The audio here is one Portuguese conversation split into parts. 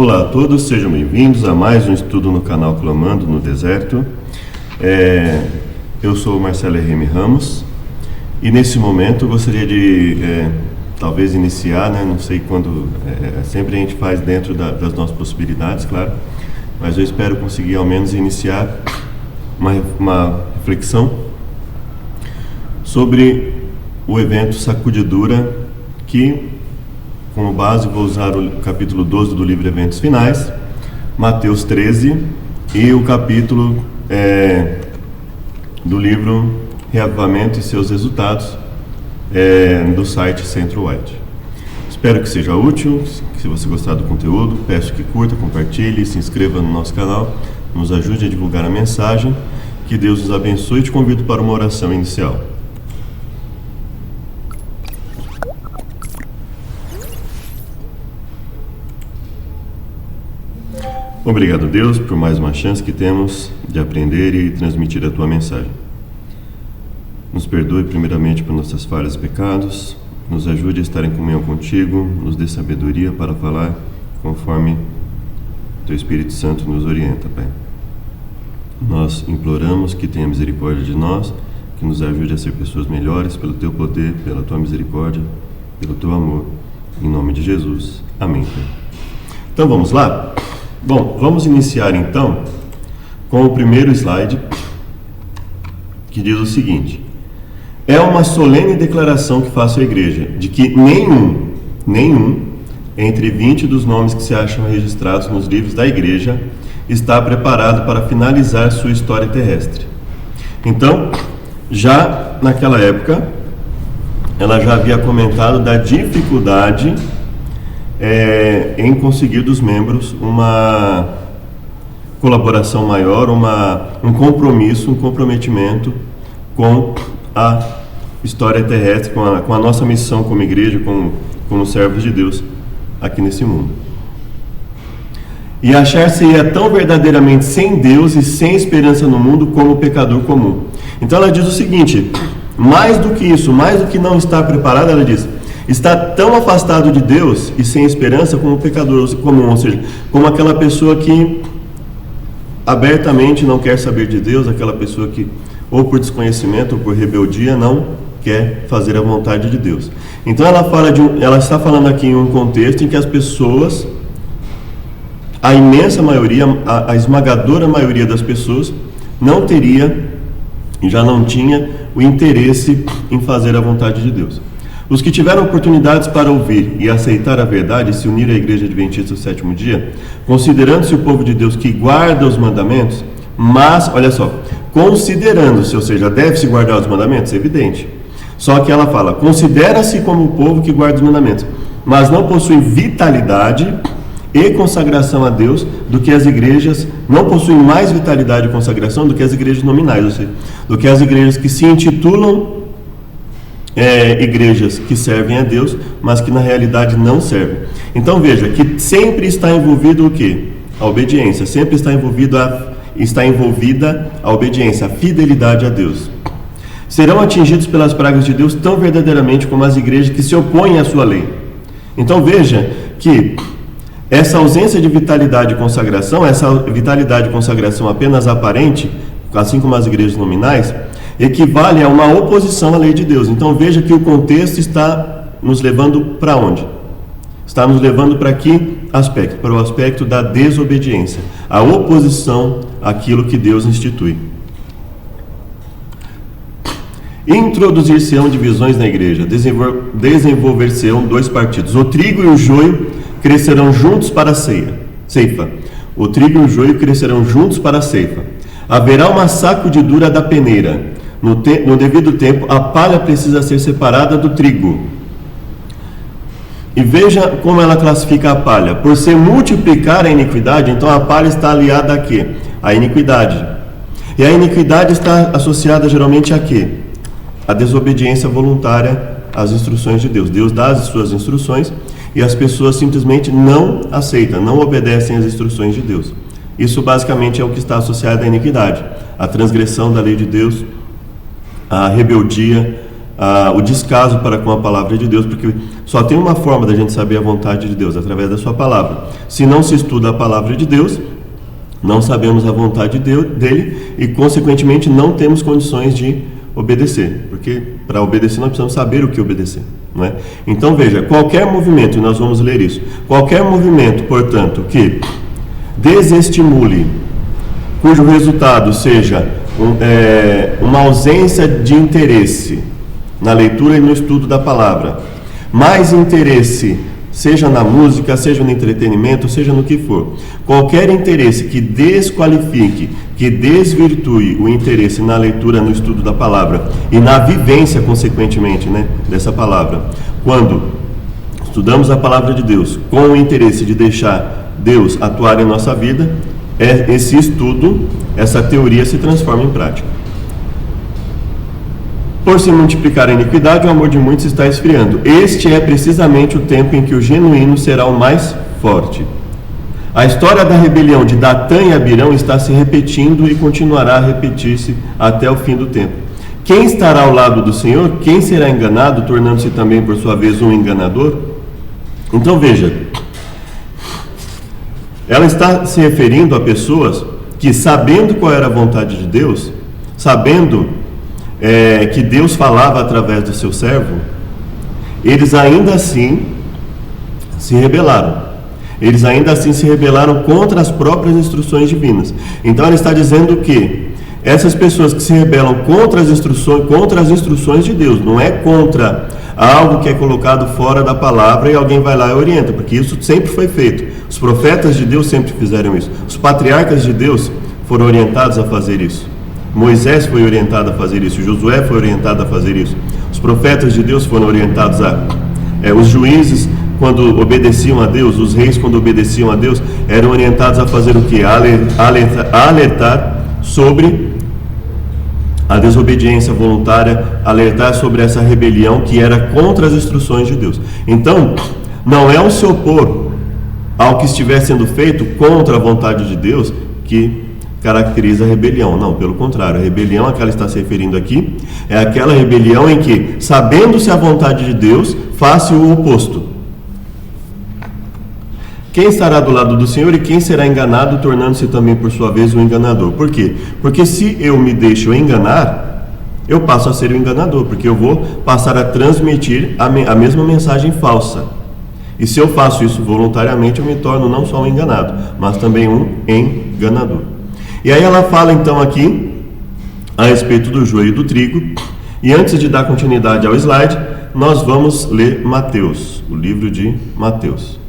Olá a todos, sejam bem-vindos a mais um estudo no canal Clamando no Deserto. Eu sou o Marcelo R.M. Ramos e nesse momento eu gostaria de talvez iniciar, não sei quando, sempre a gente faz dentro das nossas possibilidades, claro, mas eu espero conseguir ao menos iniciar uma reflexão sobre o evento Sacudidura, que como base vou usar o capítulo 12 do livro Eventos Finais, Mateus 13 e o capítulo do livro Reavivamento e seus resultados do site Centro White. Espero que seja útil. Se você gostar do conteúdo, peço que curta, compartilhe, se inscreva no nosso canal, nos ajude a divulgar a mensagem. Que Deus nos abençoe e te convido para uma oração inicial. Obrigado, Deus, por mais uma chance que temos de aprender e transmitir a Tua mensagem. Nos perdoe primeiramente por nossas falhas e pecados, nos ajude a estar em comunhão contigo, nos dê sabedoria para falar conforme Teu Espírito Santo nos orienta, Pai. Nós imploramos que tenha misericórdia de nós, que nos ajude a ser pessoas melhores pelo Teu poder, pela Tua misericórdia, pelo Teu amor. Em nome de Jesus. Amém, Pai. Então vamos lá? Bom, vamos iniciar então com o primeiro slide, que diz o seguinte: é uma solene declaração que faço à igreja, de que nenhum entre 20 dos nomes que se acham registrados nos livros da igreja está preparado para finalizar sua história terrestre. Então, já naquela época, ela já havia comentado da dificuldade em conseguir dos membros uma colaboração maior, um compromisso, um comprometimento com a história terrestre, com a nossa missão como igreja, como servos de Deus aqui nesse mundo. E achar-se-ia tão verdadeiramente sem Deus e sem esperança no mundo como o pecador comum. Então ela diz o seguinte: mais do que isso, mais do que não estar preparado, ela diz, está tão afastado de Deus e sem esperança como o pecador comum, ou seja, como aquela pessoa que abertamente não quer saber de Deus, aquela pessoa que, ou por desconhecimento ou por rebeldia, não quer fazer a vontade de Deus. Então ela está falando aqui em um contexto em que as pessoas, a imensa maioria, a esmagadora maioria das pessoas, não teria e já não tinha o interesse em fazer a vontade de Deus. Os que tiveram oportunidades para ouvir e aceitar a verdade e se unir à Igreja Adventista do Sétimo Dia, considerando-se o povo de Deus que guarda os mandamentos, mas, olha só, considerando-se, ou seja, deve-se guardar os mandamentos, é evidente. Só que ela fala, considera-se como o povo que guarda os mandamentos, mas não possui vitalidade e consagração a Deus do que as igrejas, não possuem mais vitalidade e consagração do que as igrejas nominais, ou seja, do que as igrejas que se intitulam igrejas que servem a Deus, mas que na realidade não servem. Então veja que sempre está envolvido o quê? A obediência, sempre está envolvida a obediência, a fidelidade a Deus. Serão atingidos pelas pragas de Deus tão verdadeiramente como as igrejas que se opõem à sua lei. Então veja que essa ausência de vitalidade e consagração, essa vitalidade e consagração apenas aparente, assim como as igrejas nominais, equivale a uma oposição à lei de Deus. Então veja que o contexto está nos levando para onde? Está nos levando para que aspecto? Para o aspecto da desobediência, a oposição àquilo que Deus institui. Introduzir-se-ão divisões na igreja, desenvolver-se-ão dois partidos. O trigo e o joio crescerão juntos para a ceifa. O trigo e o joio crescerão juntos para a ceifa. Haverá uma sacudidura da peneira. No devido tempo, a palha precisa ser separada do trigo. E veja como ela classifica a palha. Por se multiplicar a iniquidade, então a palha está aliada a quê? A iniquidade. E a iniquidade está associada geralmente a quê? A desobediência voluntária às instruções de Deus. Deus dá as suas instruções e as pessoas simplesmente não aceitam, não obedecem às instruções de Deus. Isso basicamente é o que está associado à iniquidade, a transgressão da lei de Deus, a rebeldia, o descaso para com a palavra de Deus, porque só tem uma forma da gente saber a vontade de Deus, através da sua palavra. Se não se estuda a palavra de Deus, não sabemos a vontade dele e, consequentemente, não temos condições de obedecer, porque para obedecer nós precisamos saber o que obedecer, não é? Então veja, qualquer movimento, e nós vamos ler isso, qualquer movimento, portanto, que desestimule, cujo resultado seja uma ausência de interesse na leitura e no estudo da palavra, mais interesse, seja na música, seja no entretenimento, seja no que for, qualquer interesse que desqualifique, que desvirtue o interesse na leitura, no estudo da palavra e na vivência, consequentemente, né, dessa palavra. Quando estudamos a palavra de Deus com o interesse de deixar Deus atuar em nossa vida, esse estudo, essa teoria se transforma em prática. Por se multiplicar a iniquidade, o amor de muitos está esfriando. Este é precisamente o tempo em que o genuíno será o mais forte. A história da rebelião de Datã e Abirão está se repetindo e continuará a repetir-se até o fim do tempo. Quem estará ao lado do Senhor? Quem será enganado, tornando-se também, por sua vez, um enganador? Então veja, ela está se referindo a pessoas que, sabendo qual era a vontade de Deus, sabendo que Deus falava através do seu servo, eles ainda assim se rebelaram. Eles ainda assim se rebelaram contra as próprias instruções divinas. Então ela está dizendo que essas pessoas que se rebelam contra as instruções de Deus, não é contra algo que é colocado fora da palavra e alguém vai lá e orienta, porque isso sempre foi feito. Os profetas de Deus sempre fizeram isso. Os patriarcas de Deus foram orientados a fazer isso. Moisés foi orientado a fazer isso, Josué foi orientado a fazer isso. Os profetas de Deus foram orientados os juízes, quando obedeciam a Deus, os reis, quando obedeciam a Deus, eram orientados a fazer o quê? A alertar sobre a desobediência voluntária, alertar sobre essa rebelião que era contra as instruções de Deus. Então, não é o se opor ao que estiver sendo feito contra a vontade de Deus que caracteriza a rebelião. Não, pelo contrário, a rebelião a que ela está se referindo aqui é aquela rebelião em que, sabendo-se a vontade de Deus, faça o oposto. Quem estará do lado do Senhor e quem será enganado, tornando-se também por sua vez um enganador? Por quê? Porque se eu me deixo enganar, eu passo a ser o enganador, porque eu vou passar a transmitir a mesma mensagem falsa. E se eu faço isso voluntariamente, eu me torno não só um enganado, mas também um enganador. E aí ela fala então aqui a respeito do joio e do trigo. E antes de dar continuidade ao slide, nós vamos ler Mateus, o livro de Mateus.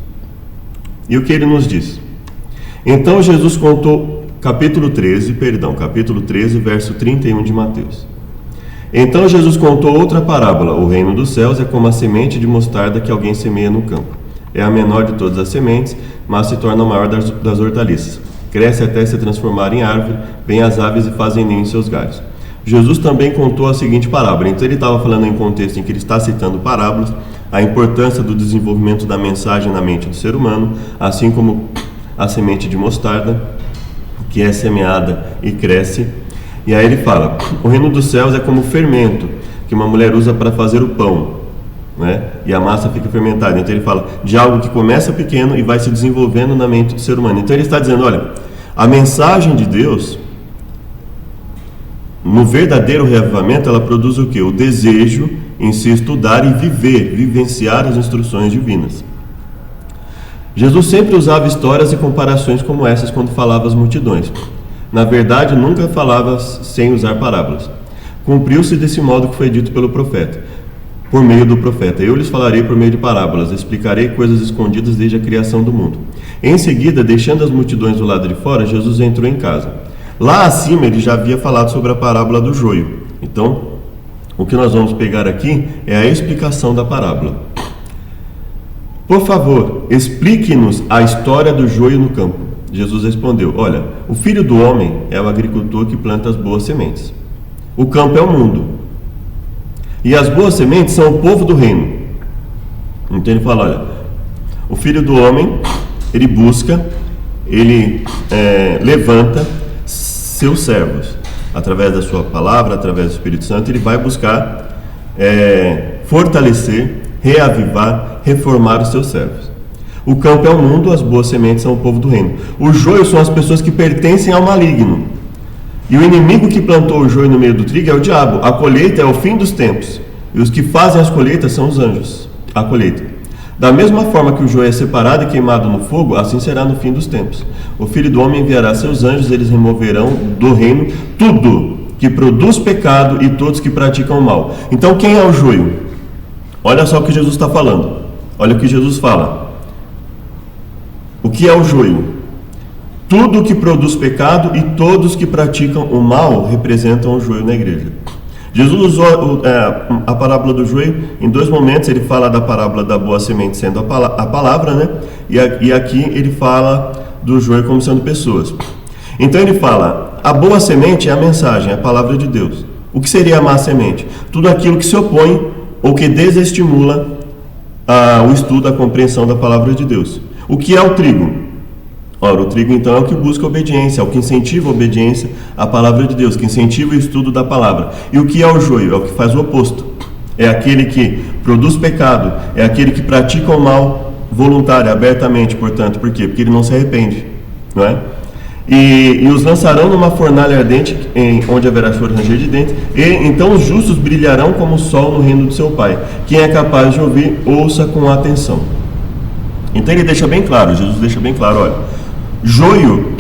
E o que ele nos diz? Então Jesus contou, capítulo 13, verso 31 de Mateus. Então Jesus contou outra parábola: o reino dos céus é como a semente de mostarda que alguém semeia no campo. É a menor de todas as sementes, mas se torna a maior das hortaliças. Cresce até se transformar em árvore, vêm as aves e fazem ninho em seus galhos. Jesus também contou a seguinte parábola. Então ele estava falando em contexto em que ele está citando parábolas, a importância do desenvolvimento da mensagem na mente do ser humano, assim como a semente de mostarda, que é semeada e cresce. E aí ele fala: o reino dos céus é como o fermento que uma mulher usa para fazer o pão, né? E a massa fica fermentada. Então ele fala de algo que começa pequeno e vai se desenvolvendo na mente do ser humano. Então ele está dizendo: olha, a mensagem de Deus, no verdadeiro reavivamento, ela produz o quê? O desejo em se estudar e vivenciar as instruções divinas. Jesus sempre usava histórias e comparações como essas quando falava às multidões. Na verdade, nunca falava sem usar parábolas. Cumpriu-se desse modo que foi dito pelo profeta, por meio do profeta: eu lhes falarei por meio de parábolas, explicarei coisas escondidas desde a criação do mundo. Em seguida, deixando as multidões do lado de fora, Jesus entrou em casa. Lá acima ele já havia falado sobre a parábola do joio. Então, o que nós vamos pegar aqui é a explicação da parábola. Por favor, explique-nos a história do joio no campo. Jesus respondeu: olha, o filho do homem é o agricultor que planta as boas sementes. O campo é o mundo. E as boas sementes são o povo do reino. Então ele fala: olha, o filho do homem, ele busca, ele levanta seus servos. Através da sua palavra, através do Espírito Santo, ele vai buscar fortalecer, reavivar, reformar os seus servos. O campo é o mundo, as boas sementes são o povo do reino. O joio são as pessoas que pertencem ao maligno. E o inimigo que plantou o joio no meio do trigo é o diabo. A colheita é o fim dos tempos. E os que fazem as colheitas são os anjos. A colheita. Da mesma forma que o joio é separado e queimado no fogo, assim será no fim dos tempos. O Filho do Homem enviará seus anjos, eles removerão do reino tudo que produz pecado e todos que praticam o mal. Então quem é o joio? Olha só o que Jesus está falando. Olha o que Jesus fala. O que é o joio? Tudo que produz pecado e todos que praticam o mal representam o joio na igreja. Jesus usou a parábola do joio em dois momentos. Ele fala da parábola da boa semente sendo a palavra, né? E aqui ele fala do joio como sendo pessoas. Então ele fala, a boa semente é a mensagem, é a palavra de Deus. O que seria a má semente? Tudo aquilo que se opõe ou que desestimula o estudo, a compreensão da palavra de Deus. O que é o trigo? Ora, o trigo então é o que busca obediência, é o que incentiva a obediência à palavra de Deus, que incentiva o estudo da palavra. E o que é o joio? É o que faz o oposto. É aquele que produz pecado, é aquele que pratica o mal voluntário, abertamente, portanto. Por quê? Porque ele não se arrepende, não é? E os lançarão numa fornalha ardente, onde haverá choro e ranger de dentes, e então os justos brilharão como o sol no reino do seu Pai. Quem é capaz de ouvir, ouça com atenção. Então ele deixa bem claro, Jesus deixa bem claro, olha, joio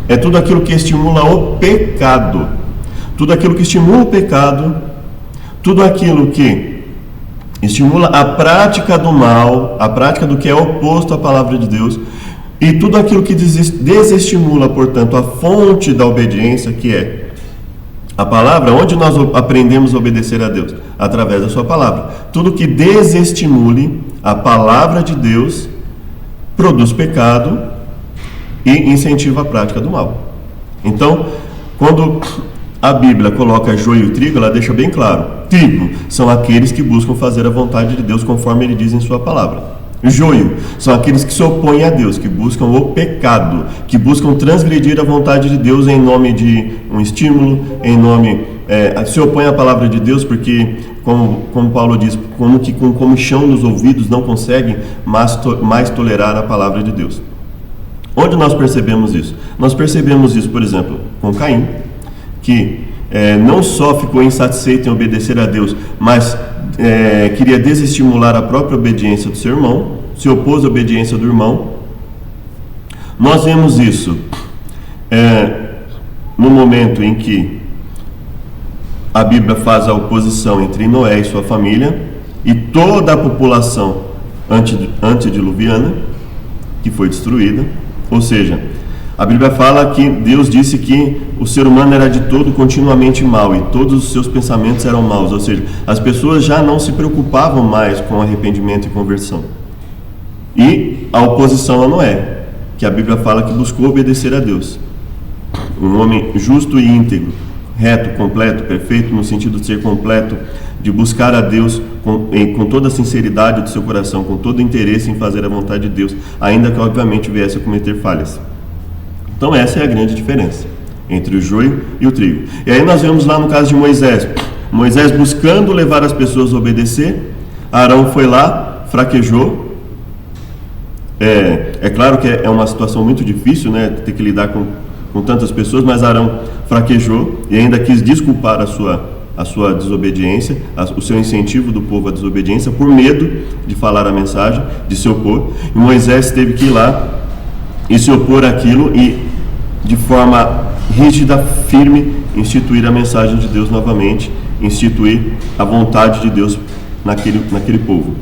é tudo aquilo que estimula o pecado, tudo aquilo que estimula o pecado, tudo aquilo que estimula a prática do mal, a prática do que é oposto à palavra de Deus, e tudo aquilo que desestimula, portanto, a fonte da obediência, que é a palavra, onde nós aprendemos a obedecer a Deus? Através da sua palavra. Tudo que desestimule a palavra de Deus produz pecado e incentiva a prática do mal. Então, quando a Bíblia coloca joio e trigo, ela deixa bem claro. Trigo são aqueles que buscam fazer a vontade de Deus conforme ele diz em sua palavra. Joio são aqueles que se opõem a Deus, que buscam o pecado, que buscam transgredir a vontade de Deus em nome de um estímulo, em nome, se opõem à palavra de Deus porque, como Paulo diz, como que com comichão nos ouvidos não conseguem mais tolerar a palavra de Deus. Onde nós percebemos isso? Nós percebemos isso, por exemplo, com Caim, que não só ficou insatisfeito em obedecer a Deus, mas queria desestimular a própria obediência do seu irmão, se opôs à obediência do irmão. Nós vemos isso no momento em que a Bíblia faz a oposição entre Noé e sua família e toda a população antediluviana, que foi destruída. Ou seja, a Bíblia fala que Deus disse que o ser humano era de todo continuamente mau e todos os seus pensamentos eram maus. Ou seja, as pessoas já não se preocupavam mais com arrependimento e conversão. E a oposição a Noé, que a Bíblia fala que buscou obedecer a Deus. Um homem justo e íntegro, reto, completo, perfeito, no sentido de ser completo, de buscar a Deus com toda a sinceridade do seu coração, com todo o interesse em fazer a vontade de Deus, ainda que obviamente viesse a cometer falhas. Então essa é a grande diferença entre o joio e o trigo. E aí nós vemos lá no caso de Moisés, Moisés buscando levar as pessoas a obedecer, Arão foi lá, fraquejou. É claro que é uma situação muito difícil, né, ter que lidar com tantas pessoas, mas Arão fraquejou e ainda quis desculpar a sua desobediência, o seu incentivo do povo à desobediência, por medo de falar a mensagem, de se opor. E Moisés teve que ir lá e se opor àquilo e, de forma rígida, firme, instituir a mensagem de Deus novamente, instituir a vontade de Deus naquele povo.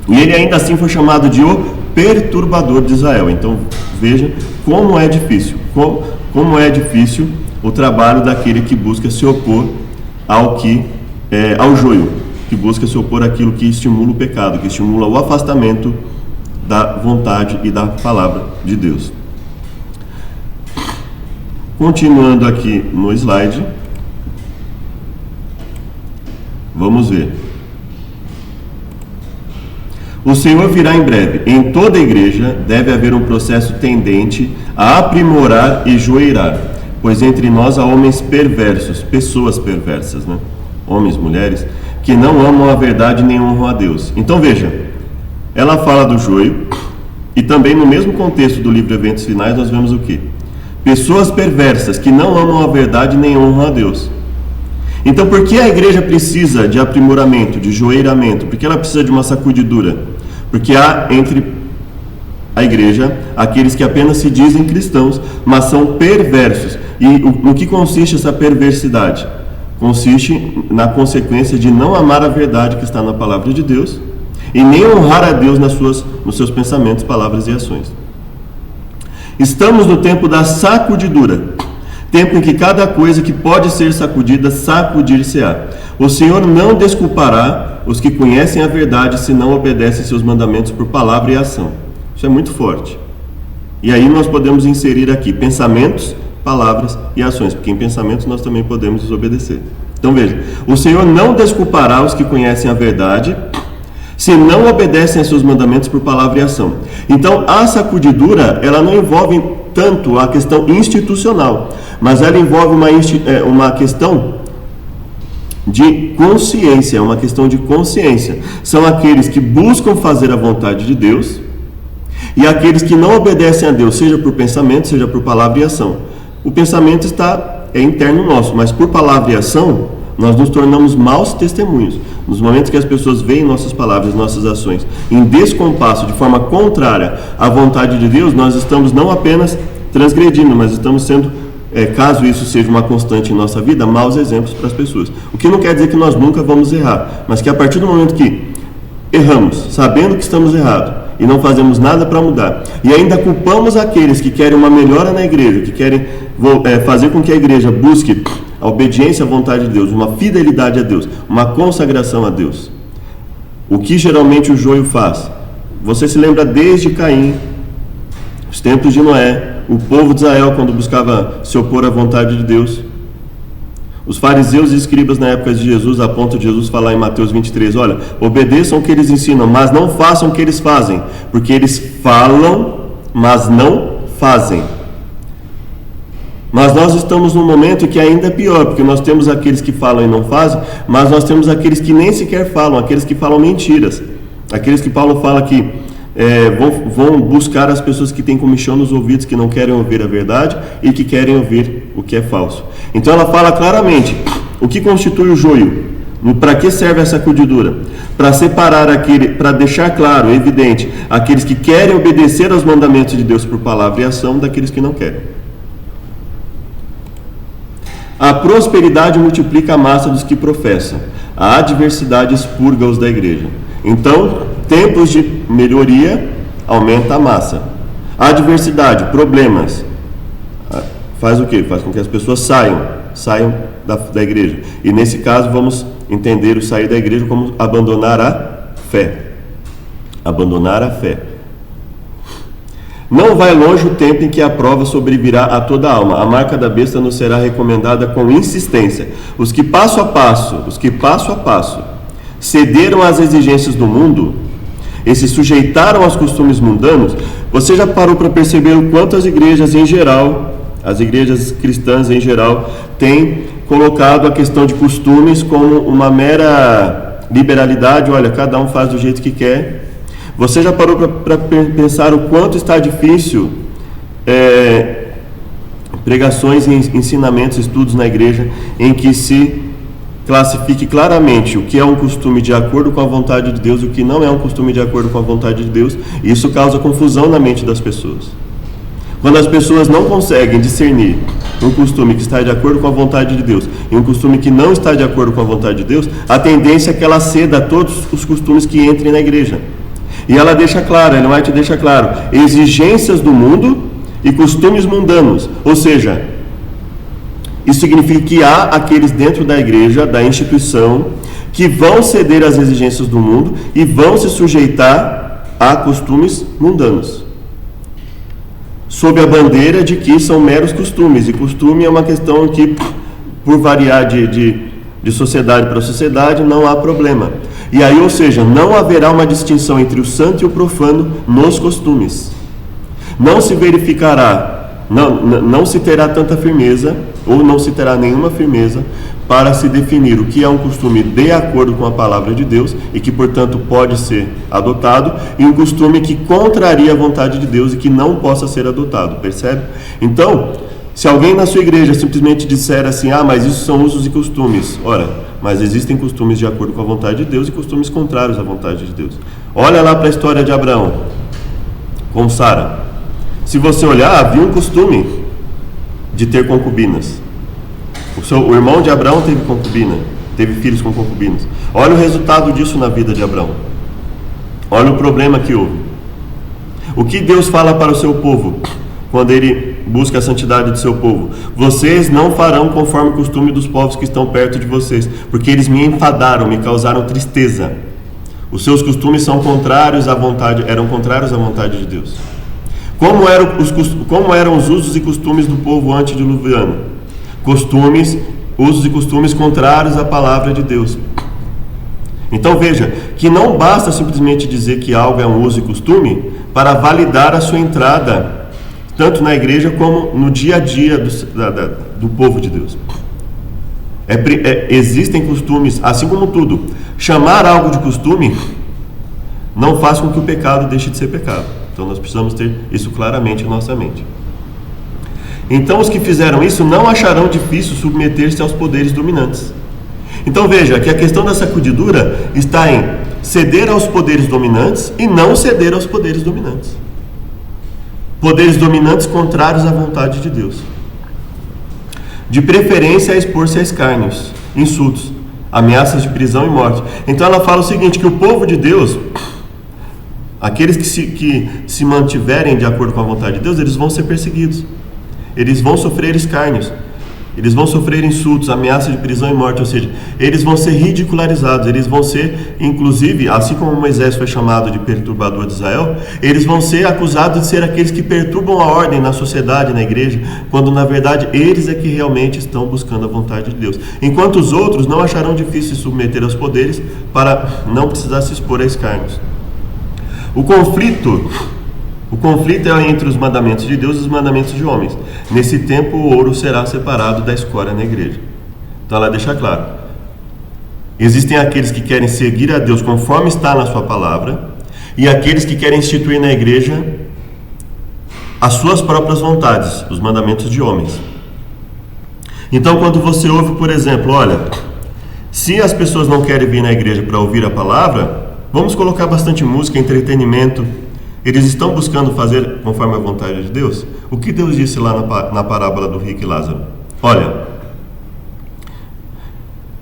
E ele ainda assim foi chamado de o perturbador de Israel. Então veja como é difícil, como é difícil o trabalho daquele que busca se opor ao joio, que busca se opor àquilo que estimula o pecado, que estimula o afastamento da vontade e da palavra de Deus. Continuando aqui no slide, vamos ver. O Senhor virá em breve. Em toda a igreja deve haver um processo tendente a aprimorar e joeirar, pois entre nós há homens perversos, pessoas perversas, né? Homens, mulheres, que não amam a verdade nem honram a Deus. Então veja, ela fala do joio, e também no mesmo contexto do livro Eventos Finais nós vemos o quê? Pessoas perversas que não amam a verdade nem honram a Deus. Então por que a igreja precisa de aprimoramento, de joeiramento? Por que ela precisa de uma sacudidura? Porque há entre a igreja aqueles que apenas se dizem cristãos, mas são perversos. E no que consiste essa perversidade? Consiste na consequência de não amar a verdade que está na palavra de Deus e nem honrar a Deus nos seus pensamentos, palavras e ações. Estamos no tempo da sacudidura, tempo em que cada coisa que pode ser sacudida, sacudir-se-á. O Senhor não desculpará os que conhecem a verdade se não obedecem seus mandamentos por palavra e ação. Isso é muito forte. E aí nós podemos inserir aqui pensamentos, palavras e ações, porque em pensamentos nós também podemos desobedecer. Então veja, o Senhor não desculpará os que conhecem a verdade se não obedecem a seus mandamentos por palavra e ação. Então a sacudidura, ela não envolve tanto a questão institucional, mas ela envolve uma questão de consciência, uma questão de consciência. São aqueles que buscam fazer a vontade de Deus e aqueles que não obedecem a Deus, seja por pensamento, seja por palavra e ação. O pensamento é interno nosso, mas por palavra e ação nós nos tornamos maus testemunhos. Nos momentos que as pessoas veem nossas palavras, nossas ações em descompasso, de forma contrária à vontade de Deus, nós estamos não apenas transgredindo, mas estamos sendo, caso isso seja uma constante em nossa vida, maus exemplos para as pessoas. O que não quer dizer que nós nunca vamos errar, mas que a partir do momento que erramos, sabendo que estamos errados, e não fazemos nada para mudar, e ainda culpamos aqueles que querem uma melhora na igreja, que querem fazer com que a igreja busque a obediência à vontade de Deus, uma fidelidade a Deus, uma consagração a Deus. O que geralmente o joio faz? Você se lembra desde Caim, os tempos de Noé, o povo de Israel quando buscava se opor à vontade de Deus. Os fariseus e escribas na época de Jesus, a ponto de Jesus falar em Mateus 23, olha, obedeçam o que eles ensinam, mas não façam o que eles fazem, porque eles falam, mas não fazem. Mas nós estamos num momento que ainda é pior, porque nós temos aqueles que falam e não fazem, mas nós temos aqueles que nem sequer falam, aqueles que falam mentiras, aqueles que Paulo fala que vão buscar as pessoas que têm comichão nos ouvidos, que não querem ouvir a verdade e que querem ouvir o que é falso. Então ela fala claramente o que constitui o joio, para que serve essa sacudidura? Para separar para deixar claro, evidente, aqueles que querem obedecer aos mandamentos de Deus por palavra e ação daqueles que não querem. A prosperidade multiplica a massa dos que professam, a adversidade expurga-os da igreja. Então, tempos de melhoria aumenta a massa. A adversidade, problemas, faz o quê? Faz com que as pessoas saiam da igreja. E nesse caso vamos entender o sair da igreja como abandonar a fé. Abandonar a fé. Não vai longe o tempo em que a prova sobrevirá a toda a alma. A marca da besta nos será recomendada com insistência. Os que passo a passo cederam às exigências do mundo e se sujeitaram aos costumes mundanos, você já parou para perceber o quanto as igrejas em geral, as igrejas cristãs em geral, têm colocado a questão de costumes como uma mera liberalidade, olha, cada um faz do jeito que quer. Você já parou para pensar o quanto está difícil pregações, ensinamentos, estudos na igreja em que se classifique claramente o que é um costume de acordo com a vontade de Deus e o que não é um costume de acordo com a vontade de Deus, e isso causa confusão na mente das pessoas. Quando as pessoas não conseguem discernir um costume que está de acordo com a vontade de Deus e um costume que não está de acordo com a vontade de Deus, a tendência é que ela ceda a todos os costumes que entrem na igreja. E ela deixa claro, Ellen White deixa claro, exigências do mundo e costumes mundanos. Ou seja, isso significa que há aqueles dentro da igreja, da instituição, que vão ceder às exigências do mundo e vão se sujeitar a costumes mundanos, sob a bandeira de que são meros costumes. E costume é uma questão que, por variar de sociedade para sociedade, não há problema. E aí, ou seja, não haverá uma distinção entre o santo e o profano nos costumes. Não se verificará não se terá tanta firmeza, ou não se terá nenhuma firmeza, para se definir o que é um costume de acordo com a palavra de Deus e que, portanto, pode ser adotado, e um costume que contraria a vontade de Deus e que não possa ser adotado, percebe? Então, se alguém na sua igreja simplesmente disser assim, mas isso são usos e costumes, ora, mas existem costumes de acordo com a vontade de Deus e costumes contrários à vontade de Deus. Olha lá para a história de Abraão com Sara. Se você olhar, havia um costume de ter concubinas. O irmão de Abraão teve concubina, teve filhos com concubinas. Olha o resultado disso na vida de Abraão. Olha o problema que houve. O que Deus fala para o seu povo quando Ele busca a santidade do seu povo? Vocês não farão conforme o costume dos povos que estão perto de vocês, porque eles me enfadaram, me causaram tristeza. Os seus costumes eram contrários à vontade de Deus. Como eram os usos e costumes do povo antediluviano? Usos e costumes contrários à palavra de Deus. Então veja, que não basta simplesmente dizer que algo é um uso e costume para validar a sua entrada, tanto na igreja como no dia a dia do povo de Deus. Existem costumes, assim como tudo. Chamar algo de costume não faz com que o pecado deixe de ser pecado. Então nós precisamos ter isso claramente em nossa mente. Então os que fizeram isso não acharão difícil submeter-se aos poderes dominantes. Então veja que a questão da sacudidura está em ceder aos poderes dominantes e não ceder aos poderes dominantes. Poderes dominantes contrários à vontade de Deus. De preferência a expor-se a escárnios, insultos, ameaças de prisão e morte. Então ela fala o seguinte, que o povo de Deus, aqueles que se mantiverem de acordo com a vontade de Deus, eles vão ser perseguidos. Eles vão sofrer escárnios, eles vão sofrer insultos, ameaças de prisão e morte, ou seja, eles vão ser ridicularizados, eles vão ser, inclusive, assim como Moisés foi chamado de perturbador de Israel, eles vão ser acusados de ser aqueles que perturbam a ordem na sociedade, na igreja, quando na verdade eles é que realmente estão buscando a vontade de Deus. Enquanto os outros não acharão difícil se submeter aos poderes para não precisar se expor a escárnios. O conflito é entre os mandamentos de Deus e os mandamentos de homens. Nesse tempo o ouro será separado da escória na igreja. Então ela deixa claro. Existem aqueles que querem seguir a Deus conforme está na sua palavra e aqueles que querem instituir na igreja as suas próprias vontades, os mandamentos de homens. Então quando você ouve, por exemplo, olha, se as pessoas não querem vir na igreja para ouvir a palavra, vamos colocar bastante música, entretenimento. Eles estão buscando fazer conforme a vontade de Deus? O que Deus disse lá na parábola do rico e Lázaro? Olha,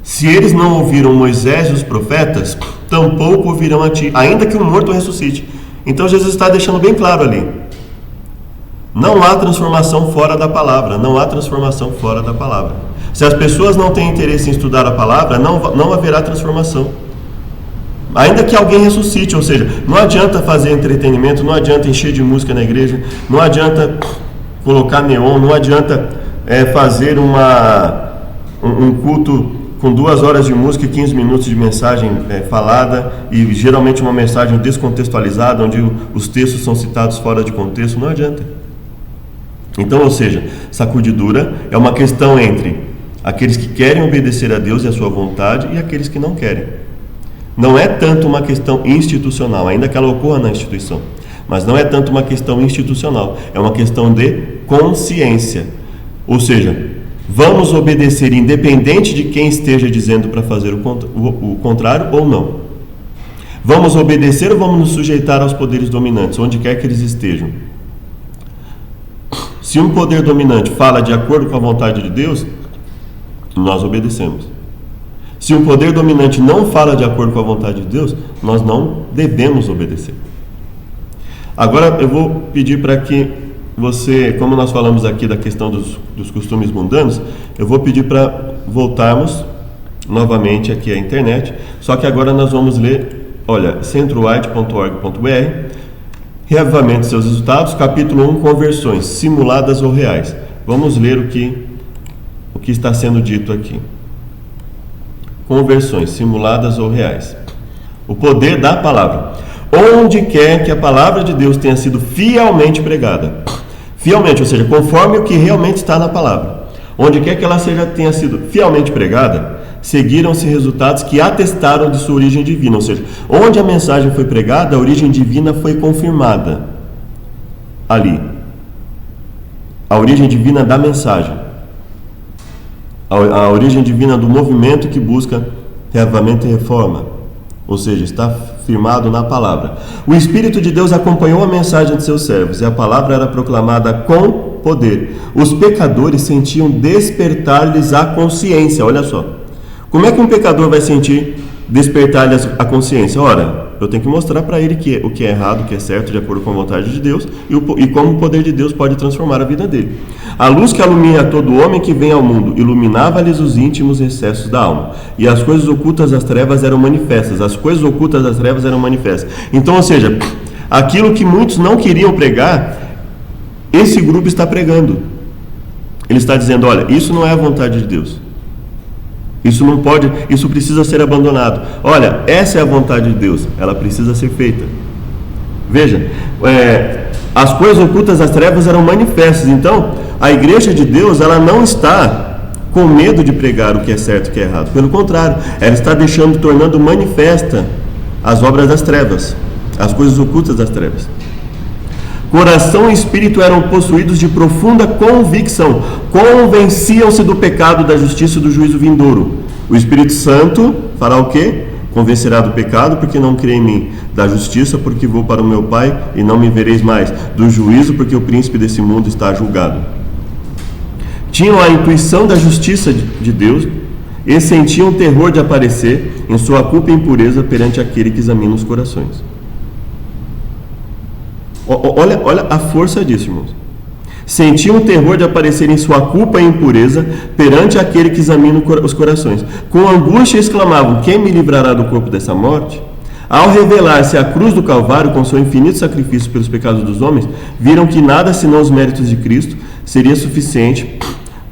se eles não ouviram Moisés e os profetas, tampouco ouvirão a ti, ainda que o morto ressuscite. Então Jesus está deixando bem claro ali. Não há transformação fora da palavra, não há transformação fora da palavra. Se as pessoas não têm interesse em estudar a palavra, não haverá transformação. Ainda que alguém ressuscite, ou seja, não adianta fazer entretenimento, não adianta encher de música na igreja, não adianta colocar neon, não adianta fazer um culto com 2 horas de música e 15 minutos de mensagem falada, e geralmente uma mensagem descontextualizada, onde os textos são citados fora de contexto, não adianta. Então, ou seja, sacudidura é uma questão entre aqueles que querem obedecer a Deus e a sua vontade e aqueles que não querem. Não é tanto uma questão institucional, ainda que ela ocorra na instituição, mas não é tanto uma questão institucional, é uma questão de consciência. Ou seja, vamos obedecer independente de quem esteja dizendo para fazer o contrário ou não. Vamos obedecer ou vamos nos sujeitar aos poderes dominantes, onde quer que eles estejam. Se um poder dominante fala de acordo com a vontade de Deus, nós obedecemos. Se um poder dominante não fala de acordo com a vontade de Deus, nós não devemos obedecer. Agora eu vou pedir para que você, como nós falamos aqui da questão dos costumes mundanos, eu vou pedir para voltarmos novamente aqui à internet, só que agora nós vamos ler, olha, centrowhite.org.br, Reavivamento e seus resultados, capítulo 1, conversões, simuladas ou reais. Vamos ler o que está sendo dito aqui. Conversões, simuladas ou reais. O poder da palavra. Onde quer que a palavra de Deus tenha sido fielmente pregada, Fielmente, ou seja, conforme o que realmente está na palavra. Onde quer que ela tenha sido fielmente pregada, seguiram-se resultados que atestaram de sua origem divina. Ou seja, onde a mensagem foi pregada, a origem divina foi confirmada ali. A origem divina da mensagem. A origem divina do movimento que busca reavivamento e reforma. Ou seja, está firmado na palavra. O Espírito de Deus acompanhou a mensagem de seus servos e a palavra era proclamada com poder. Os pecadores sentiam despertar-lhes a consciência. Olha só. Como é que um pecador vai sentir despertar-lhes a consciência? Ora, eu tenho que mostrar para ele o que é errado, o que é certo, de acordo com a vontade de Deus, e como o poder de Deus pode transformar a vida dele. A luz que alumia todo homem que vem ao mundo iluminava-lhes os íntimos recessos da alma, e as coisas ocultas das trevas eram manifestas. As coisas ocultas das trevas eram manifestas. Então, ou seja, aquilo que muitos não queriam pregar, esse grupo está pregando. Ele está dizendo, olha, isso não é a vontade de Deus. Isso não pode, isso precisa ser abandonado. Olha, essa é a vontade de Deus, ela precisa ser feita. Veja, as coisas ocultas das trevas eram manifestas. Então, a igreja de Deus, ela não está com medo de pregar o que é certo e o que é errado. Pelo contrário, ela está tornando manifesta as obras das trevas, as coisas ocultas das trevas. Coração e espírito eram possuídos de profunda convicção, convenciam-se do pecado, da justiça e do juízo vindouro. O Espírito Santo fará o quê? Convencerá do pecado, porque não crê em mim; da justiça, porque vou para o meu Pai e não me vereis mais; do juízo, porque o príncipe desse mundo está julgado. Tinham a intuição da justiça de Deus e sentiam terror de aparecer em sua culpa e impureza perante aquele que examina os corações. Olha a força disso, irmãos. Sentiam o terror de aparecer em sua culpa e impureza perante aquele que examina os corações. Com angústia exclamavam: quem me livrará do corpo dessa morte? Ao revelar-se a cruz do Calvário com seu infinito sacrifício pelos pecados dos homens, viram que nada senão os méritos de Cristo seria suficiente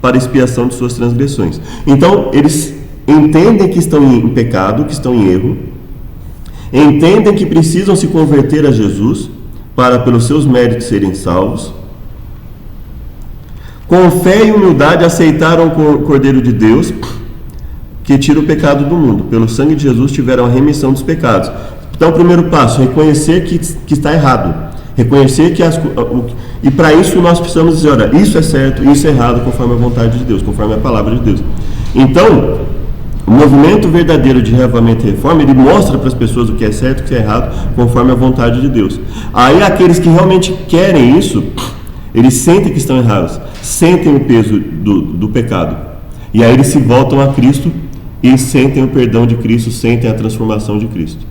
para a expiação de suas transgressões. Então, eles entendem que estão em pecado, que estão em erro, entendem que precisam se converter a Jesus para pelos seus méritos serem salvos. Com fé e humildade aceitaram o Cordeiro de Deus, que tira o pecado do mundo. Pelo sangue de Jesus tiveram a remissão dos pecados. Então, o primeiro passo, reconhecer que está errado. Reconhecer que e para isso nós precisamos dizer, olha, isso é certo, isso é errado, conforme a vontade de Deus, conforme a palavra de Deus. Então, o movimento verdadeiro de reavivamento e reforma, ele mostra para as pessoas o que é certo e o que é errado, conforme a vontade de Deus. Aí aqueles que realmente querem isso, eles sentem que estão errados, sentem o peso do pecado. E aí eles se voltam a Cristo e sentem o perdão de Cristo, sentem a transformação de Cristo.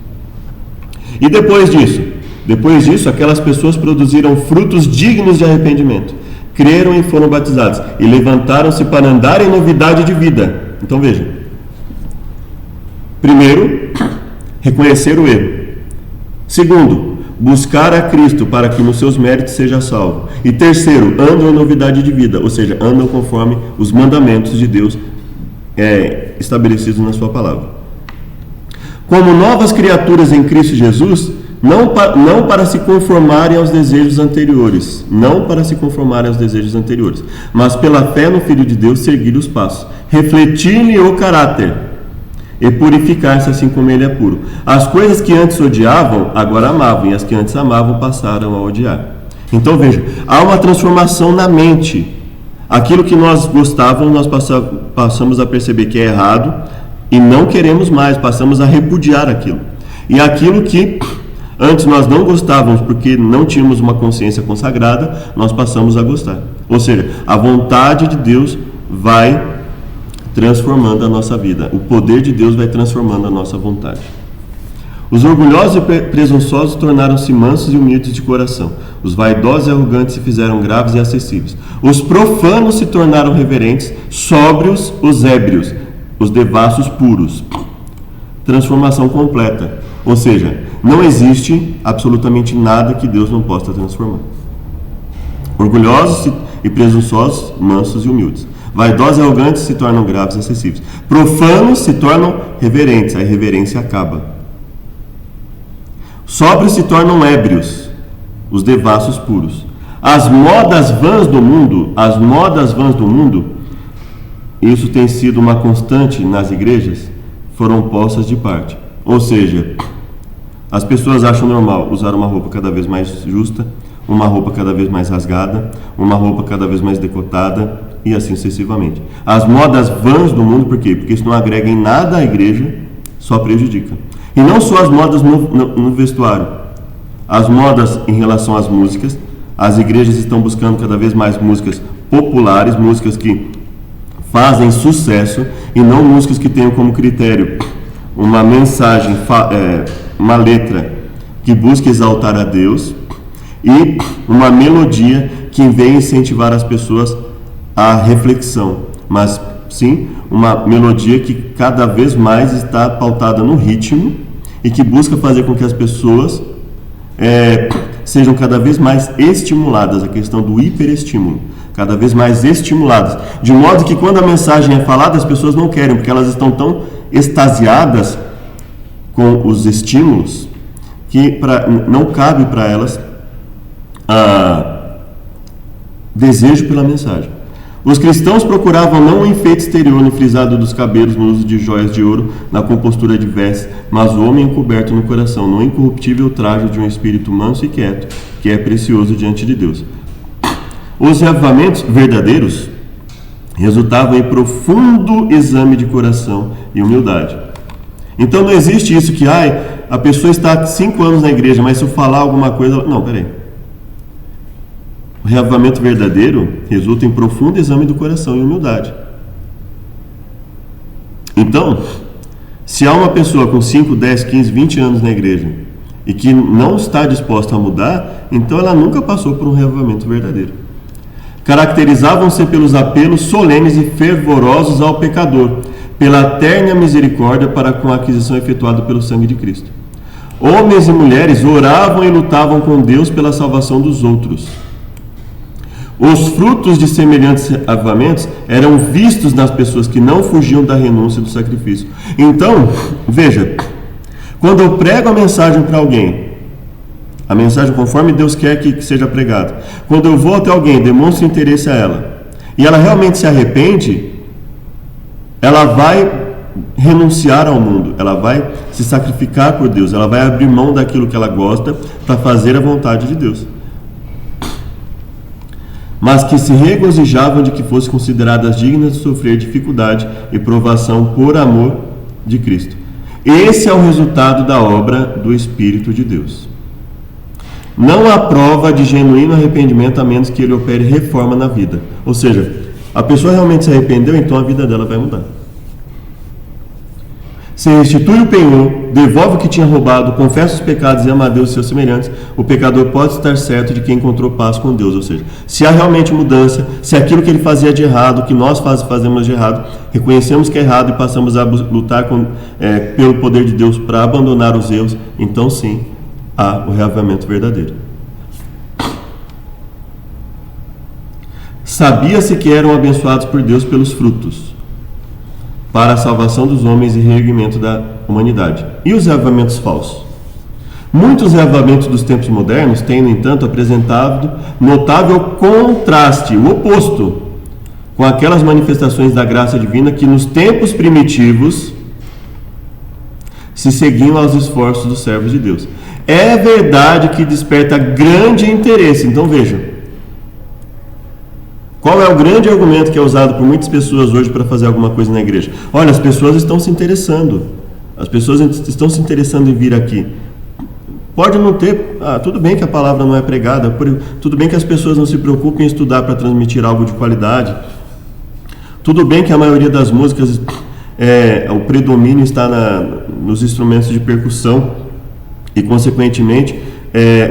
E depois disso, aquelas pessoas produziram frutos dignos de arrependimento, creram e foram batizados, e levantaram-se para andar em novidade de vida. Então veja, primeiro, reconhecer o erro. Segundo, buscar a Cristo para que nos seus méritos seja salvo. E terceiro, andam em novidade de vida, ou seja, andam conforme os mandamentos de Deus estabelecidos na sua palavra. Como novas criaturas em Cristo Jesus, não para se conformarem aos desejos anteriores, mas pela fé no Filho de Deus seguir os passos, refletir-lhe o caráter e purificar-se assim como ele é puro. As coisas que antes odiavam, agora amavam, e as que antes amavam passaram a odiar. Então veja, há uma transformação na mente. Aquilo que nós gostávamos, nós passamos a perceber que é errado e não queremos mais, passamos a repudiar aquilo. E aquilo que antes nós não gostávamos porque não tínhamos uma consciência consagrada, nós passamos a gostar. Ou seja, a vontade de Deus vai transformando a nossa vida. O poder de Deus vai transformando a nossa vontade. Os orgulhosos e presunçosos tornaram-se mansos e humildes de coração. Os vaidosos e arrogantes se fizeram graves e acessíveis. Os profanos se tornaram reverentes, sóbrios os ébrios, os devassos puros. Transformação completa. Ou seja, não existe absolutamente nada que Deus não possa transformar. Orgulhosos e presunçosos, mansos e humildes. Vaidosos e arrogantes se tornam graves e acessíveis. Profanos se tornam reverentes, a irreverência acaba. Sóbrios se tornam ébrios, os devassos puros. As modas vãs do mundo, isso tem sido uma constante nas igrejas, foram postas de parte. Ou seja, as pessoas acham normal usar uma roupa cada vez mais justa, uma roupa cada vez mais rasgada, uma roupa cada vez mais decotada e assim sucessivamente. As modas vãs do mundo, por quê? Porque isso não agrega em nada à igreja, só prejudica. E não só as modas no vestuário, as modas em relação às músicas. As igrejas estão buscando cada vez mais músicas populares, músicas que fazem sucesso e não músicas que tenham como critério uma mensagem, uma letra que busque exaltar a Deus e uma melodia que venha incentivar as pessoas à reflexão, mas sim uma melodia que cada vez mais está pautada no ritmo e que busca fazer com que as pessoas sejam cada vez mais estimuladas, a questão do hiperestímulo, cada vez mais estimuladas, de modo que quando a mensagem é falada, as pessoas não querem, porque elas estão tão extasiadas com os estímulos, que não cabe para elas desejo pela mensagem. Os cristãos procuravam não o enfeite exterior no frisado dos cabelos, no uso de joias de ouro, na compostura de vestes, mas o homem encoberto no coração, no incorruptível traje de um espírito manso e quieto, que é precioso diante de Deus. Os reavivamentos verdadeiros resultavam em profundo exame de coração e humildade. Então não existe isso que a pessoa está há 5 anos na igreja, mas se eu falar alguma coisa... Não, peraí. O reavivamento verdadeiro resulta em profundo exame do coração e humildade. Então, se há uma pessoa com 5, 10, 15, 20 anos na igreja e que não está disposta a mudar, então ela nunca passou por um reavivamento verdadeiro. Caracterizavam-se pelos apelos solenes e fervorosos ao pecador, pela terna misericórdia para com a aquisição efetuada pelo sangue de Cristo. Homens e mulheres oravam e lutavam com Deus pela salvação dos outros. Os frutos de semelhantes avivamentos eram vistos nas pessoas que não fugiam da renúncia do sacrifício. Então, veja, quando eu prego a mensagem para alguém, a mensagem conforme Deus quer que seja pregada, quando eu vou até alguém, demonstro interesse a ela, e ela realmente se arrepende, ela vai renunciar ao mundo, ela vai se sacrificar por Deus, ela vai abrir mão daquilo que ela gosta para fazer a vontade de Deus. Mas que se regozijavam de que fossem consideradas dignas de sofrer dificuldade e provação por amor de Cristo. Esse é o resultado da obra do Espírito de Deus. Não há prova de genuíno arrependimento a menos que ele opere reforma na vida. Ou seja, a pessoa realmente se arrependeu, então a vida dela vai mudar. Se restitui o penhor, devolve o que tinha roubado, confessa os pecados e ama a Deus e seus semelhantes, o pecador pode estar certo de que encontrou paz com Deus. Ou seja, se há realmente mudança, se aquilo que ele fazia de errado, o que nós fazemos de errado, reconhecemos que é errado e passamos a lutar pelo poder de Deus para abandonar os erros, então sim, há o reavivamento verdadeiro. Sabia-se que eram abençoados por Deus pelos frutos, para a salvação dos homens e reerguimento da humanidade. E os reavivamentos falsos? Muitos reavivamentos dos tempos modernos têm, no entanto, apresentado notável contraste, o oposto, com aquelas manifestações da graça divina que nos tempos primitivos se seguiam aos esforços dos servos de Deus. É verdade que desperta grande interesse. Então vejam, qual é o grande argumento que é usado por muitas pessoas hoje para fazer alguma coisa na igreja? Olha, as pessoas estão se interessando. As pessoas estão se interessando em vir aqui. Pode não ter... tudo bem que a palavra não é pregada. Tudo bem que as pessoas não se preocupem em estudar para transmitir algo de qualidade. Tudo bem que a maioria das músicas, o predomínio está nos instrumentos de percussão. E, consequentemente,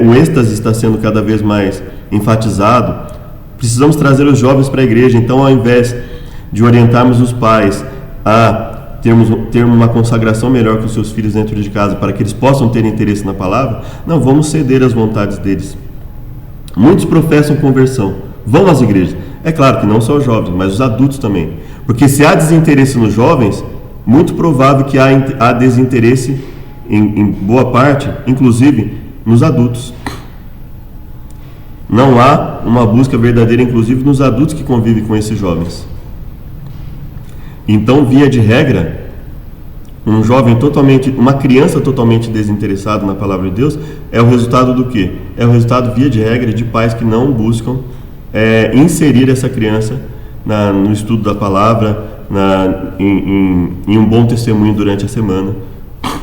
o êxtase está sendo cada vez mais enfatizado. Precisamos trazer os jovens para a igreja, então ao invés de orientarmos os pais a ter uma consagração melhor com os seus filhos dentro de casa, para que eles possam ter interesse na palavra, não, vamos ceder às vontades deles. Muitos professam conversão, vão às igrejas. É claro que não só os jovens, mas os adultos também. Porque se há desinteresse nos jovens, muito provável que há desinteresse em boa parte, inclusive nos adultos. Não há uma busca verdadeira, inclusive, nos adultos que convivem com esses jovens. Então, via de regra, uma criança totalmente desinteressada na palavra de Deus é o resultado do quê? É o resultado, via de regra, de pais que não buscam inserir essa criança no estudo da palavra, em um bom testemunho durante a semana.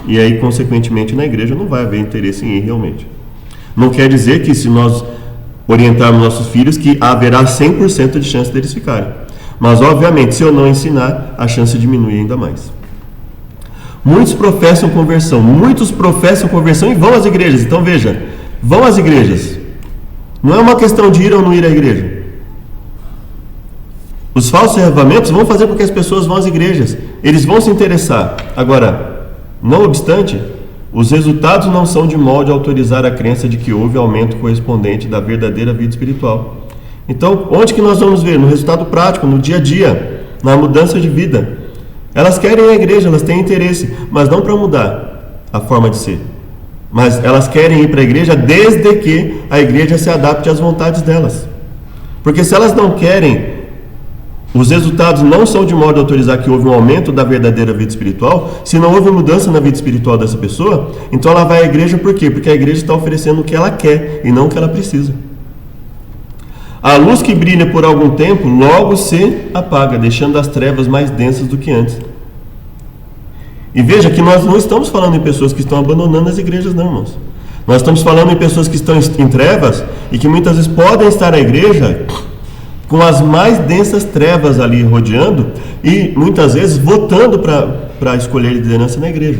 E aí, consequentemente, na igreja não vai haver interesse em ir realmente. Não quer dizer que, se nós orientarmos nossos filhos, que haverá 100% de chance deles ficarem. Mas, obviamente, se eu não ensinar, a chance diminui ainda mais. Muitos professam conversão e vão às igrejas. Então, veja, vão às igrejas. Não é uma questão de ir ou não ir à igreja. Os falsos avivamentos vão fazer com que as pessoas vão às igrejas. Eles vão se interessar. Agora, não obstante, os resultados não são de molde a autorizar a crença de que houve aumento correspondente da verdadeira vida espiritual. Então, onde que nós vamos ver? No resultado prático, no dia a dia, na mudança de vida. Elas querem ir à igreja, elas têm interesse, mas não para mudar a forma de ser. Mas elas querem ir para a igreja desde que a igreja se adapte às vontades delas. Porque se elas não querem, os resultados não são de modo a autorizar que houve um aumento da verdadeira vida espiritual. Se não houve mudança na vida espiritual dessa pessoa, então ela vai à igreja por quê? Porque a igreja está oferecendo o que ela quer e não o que ela precisa. A luz que brilha por algum tempo logo se apaga, deixando as trevas mais densas do que antes. E veja que nós não estamos falando em pessoas que estão abandonando as igrejas, não, irmãos. Nós estamos falando em pessoas que estão em trevas e que muitas vezes podem estar na igreja com as mais densas trevas ali rodeando e muitas vezes votando para escolher liderança na igreja.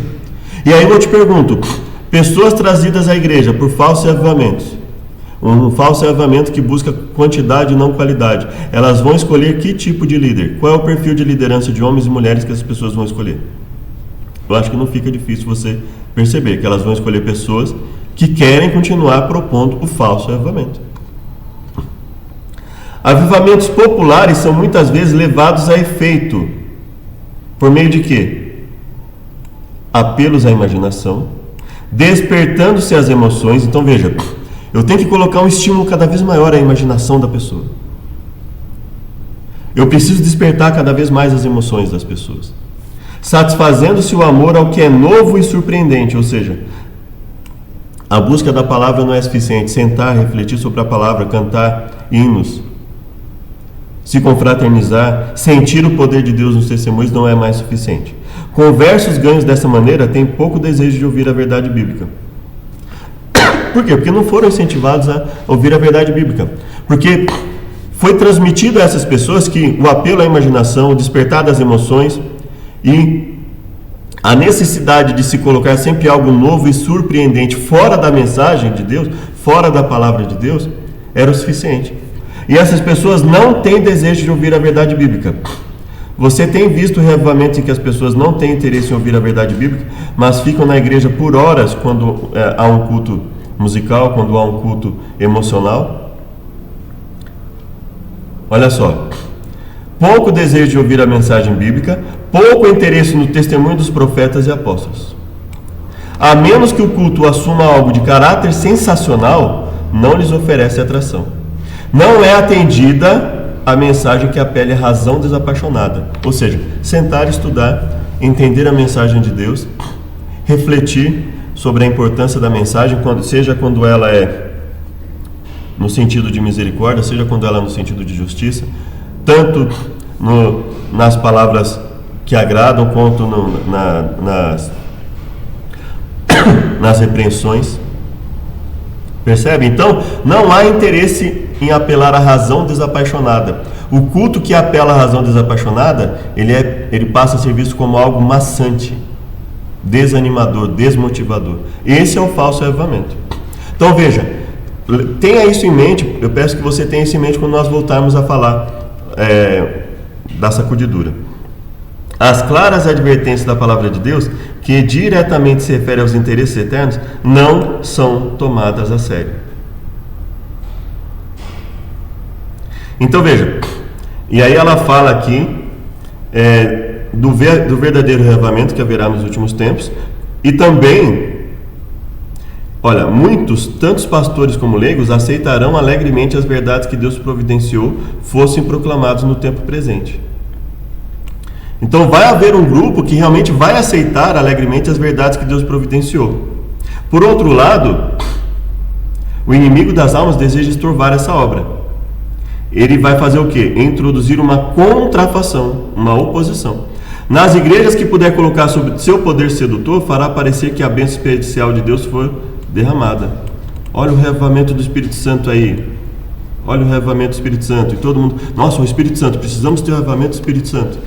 E aí eu te pergunto, pessoas trazidas à igreja por falsos avivamentos, um falso avivamento que busca quantidade e não qualidade, elas vão escolher que tipo de líder? Qual é o perfil de liderança de homens e mulheres que as pessoas vão escolher? Eu acho que não fica difícil você perceber que elas vão escolher pessoas que querem continuar propondo o falso avivamento. Avivamentos populares são muitas vezes levados a efeito por meio de quê? Apelos à imaginação, despertando-se as emoções. Então veja, eu tenho que colocar um estímulo cada vez maior à imaginação da pessoa. Eu preciso despertar cada vez mais as emoções das pessoas, satisfazendo-se o amor ao que é novo e surpreendente. Ou seja, a busca da palavra não é suficiente. Sentar, refletir sobre a palavra, cantar hinos, se confraternizar, sentir o poder de Deus nos testemunhos não é mais suficiente. Conversos ganhos dessa maneira têm pouco desejo de ouvir a verdade bíblica. Por quê? Porque não foram incentivados a ouvir a verdade bíblica. Porque foi transmitido a essas pessoas que o apelo à imaginação, o despertar das emoções e a necessidade de se colocar sempre algo novo e surpreendente fora da mensagem de Deus, fora da palavra de Deus, era o suficiente. E essas pessoas não têm desejo de ouvir a verdade bíblica. Você tem visto reavivamentos em que as pessoas não têm interesse em ouvir a verdade bíblica, mas ficam na igreja por horas quando há um culto musical, quando há um culto emocional? Olha só, pouco desejo de ouvir a mensagem bíblica, pouco interesse no testemunho dos profetas e apóstolos. A menos que o culto assuma algo de caráter sensacional, não lhes oferece atração. Não é atendida a mensagem que apele à razão desapaixonada, ou seja, sentar, estudar, entender a mensagem de Deus, refletir sobre a importância da mensagem, seja quando ela é no sentido de misericórdia, seja quando ela é no sentido de justiça, tanto nas palavras que agradam, quanto nas repreensões. Percebe? Então, não há interesse em apelar à razão desapaixonada. O culto que apela à razão desapaixonada, ele passa a ser visto como algo maçante, desanimador, desmotivador. Esse é o falso avivamento. Então veja, tenha isso em mente. Eu peço que você tenha isso em mente quando nós voltarmos a falar da sacudidura. As claras advertências da palavra de Deus, que diretamente se refere aos interesses eternos, não são tomadas a sério. Então veja, e aí ela fala aqui do verdadeiro reavivamento que haverá nos últimos tempos, e também Olha, muitos, tantos pastores como leigos, aceitarão alegremente as verdades que Deus providenciou fossem proclamados no tempo presente. Então vai haver um grupo que realmente vai aceitar alegremente as verdades que Deus providenciou. Por outro lado, o inimigo das almas deseja estorvar essa obra. Ele vai fazer o quê? Introduzir uma contrafação, uma oposição. Nas igrejas que puder colocar sob seu poder sedutor, fará parecer que a bênção especial de Deus foi derramada. Olha o reavivamento do Espírito Santo aí. Olha o reavivamento do Espírito Santo. E todo mundo, nossa, o Espírito Santo, precisamos ter o reavivamento do Espírito Santo.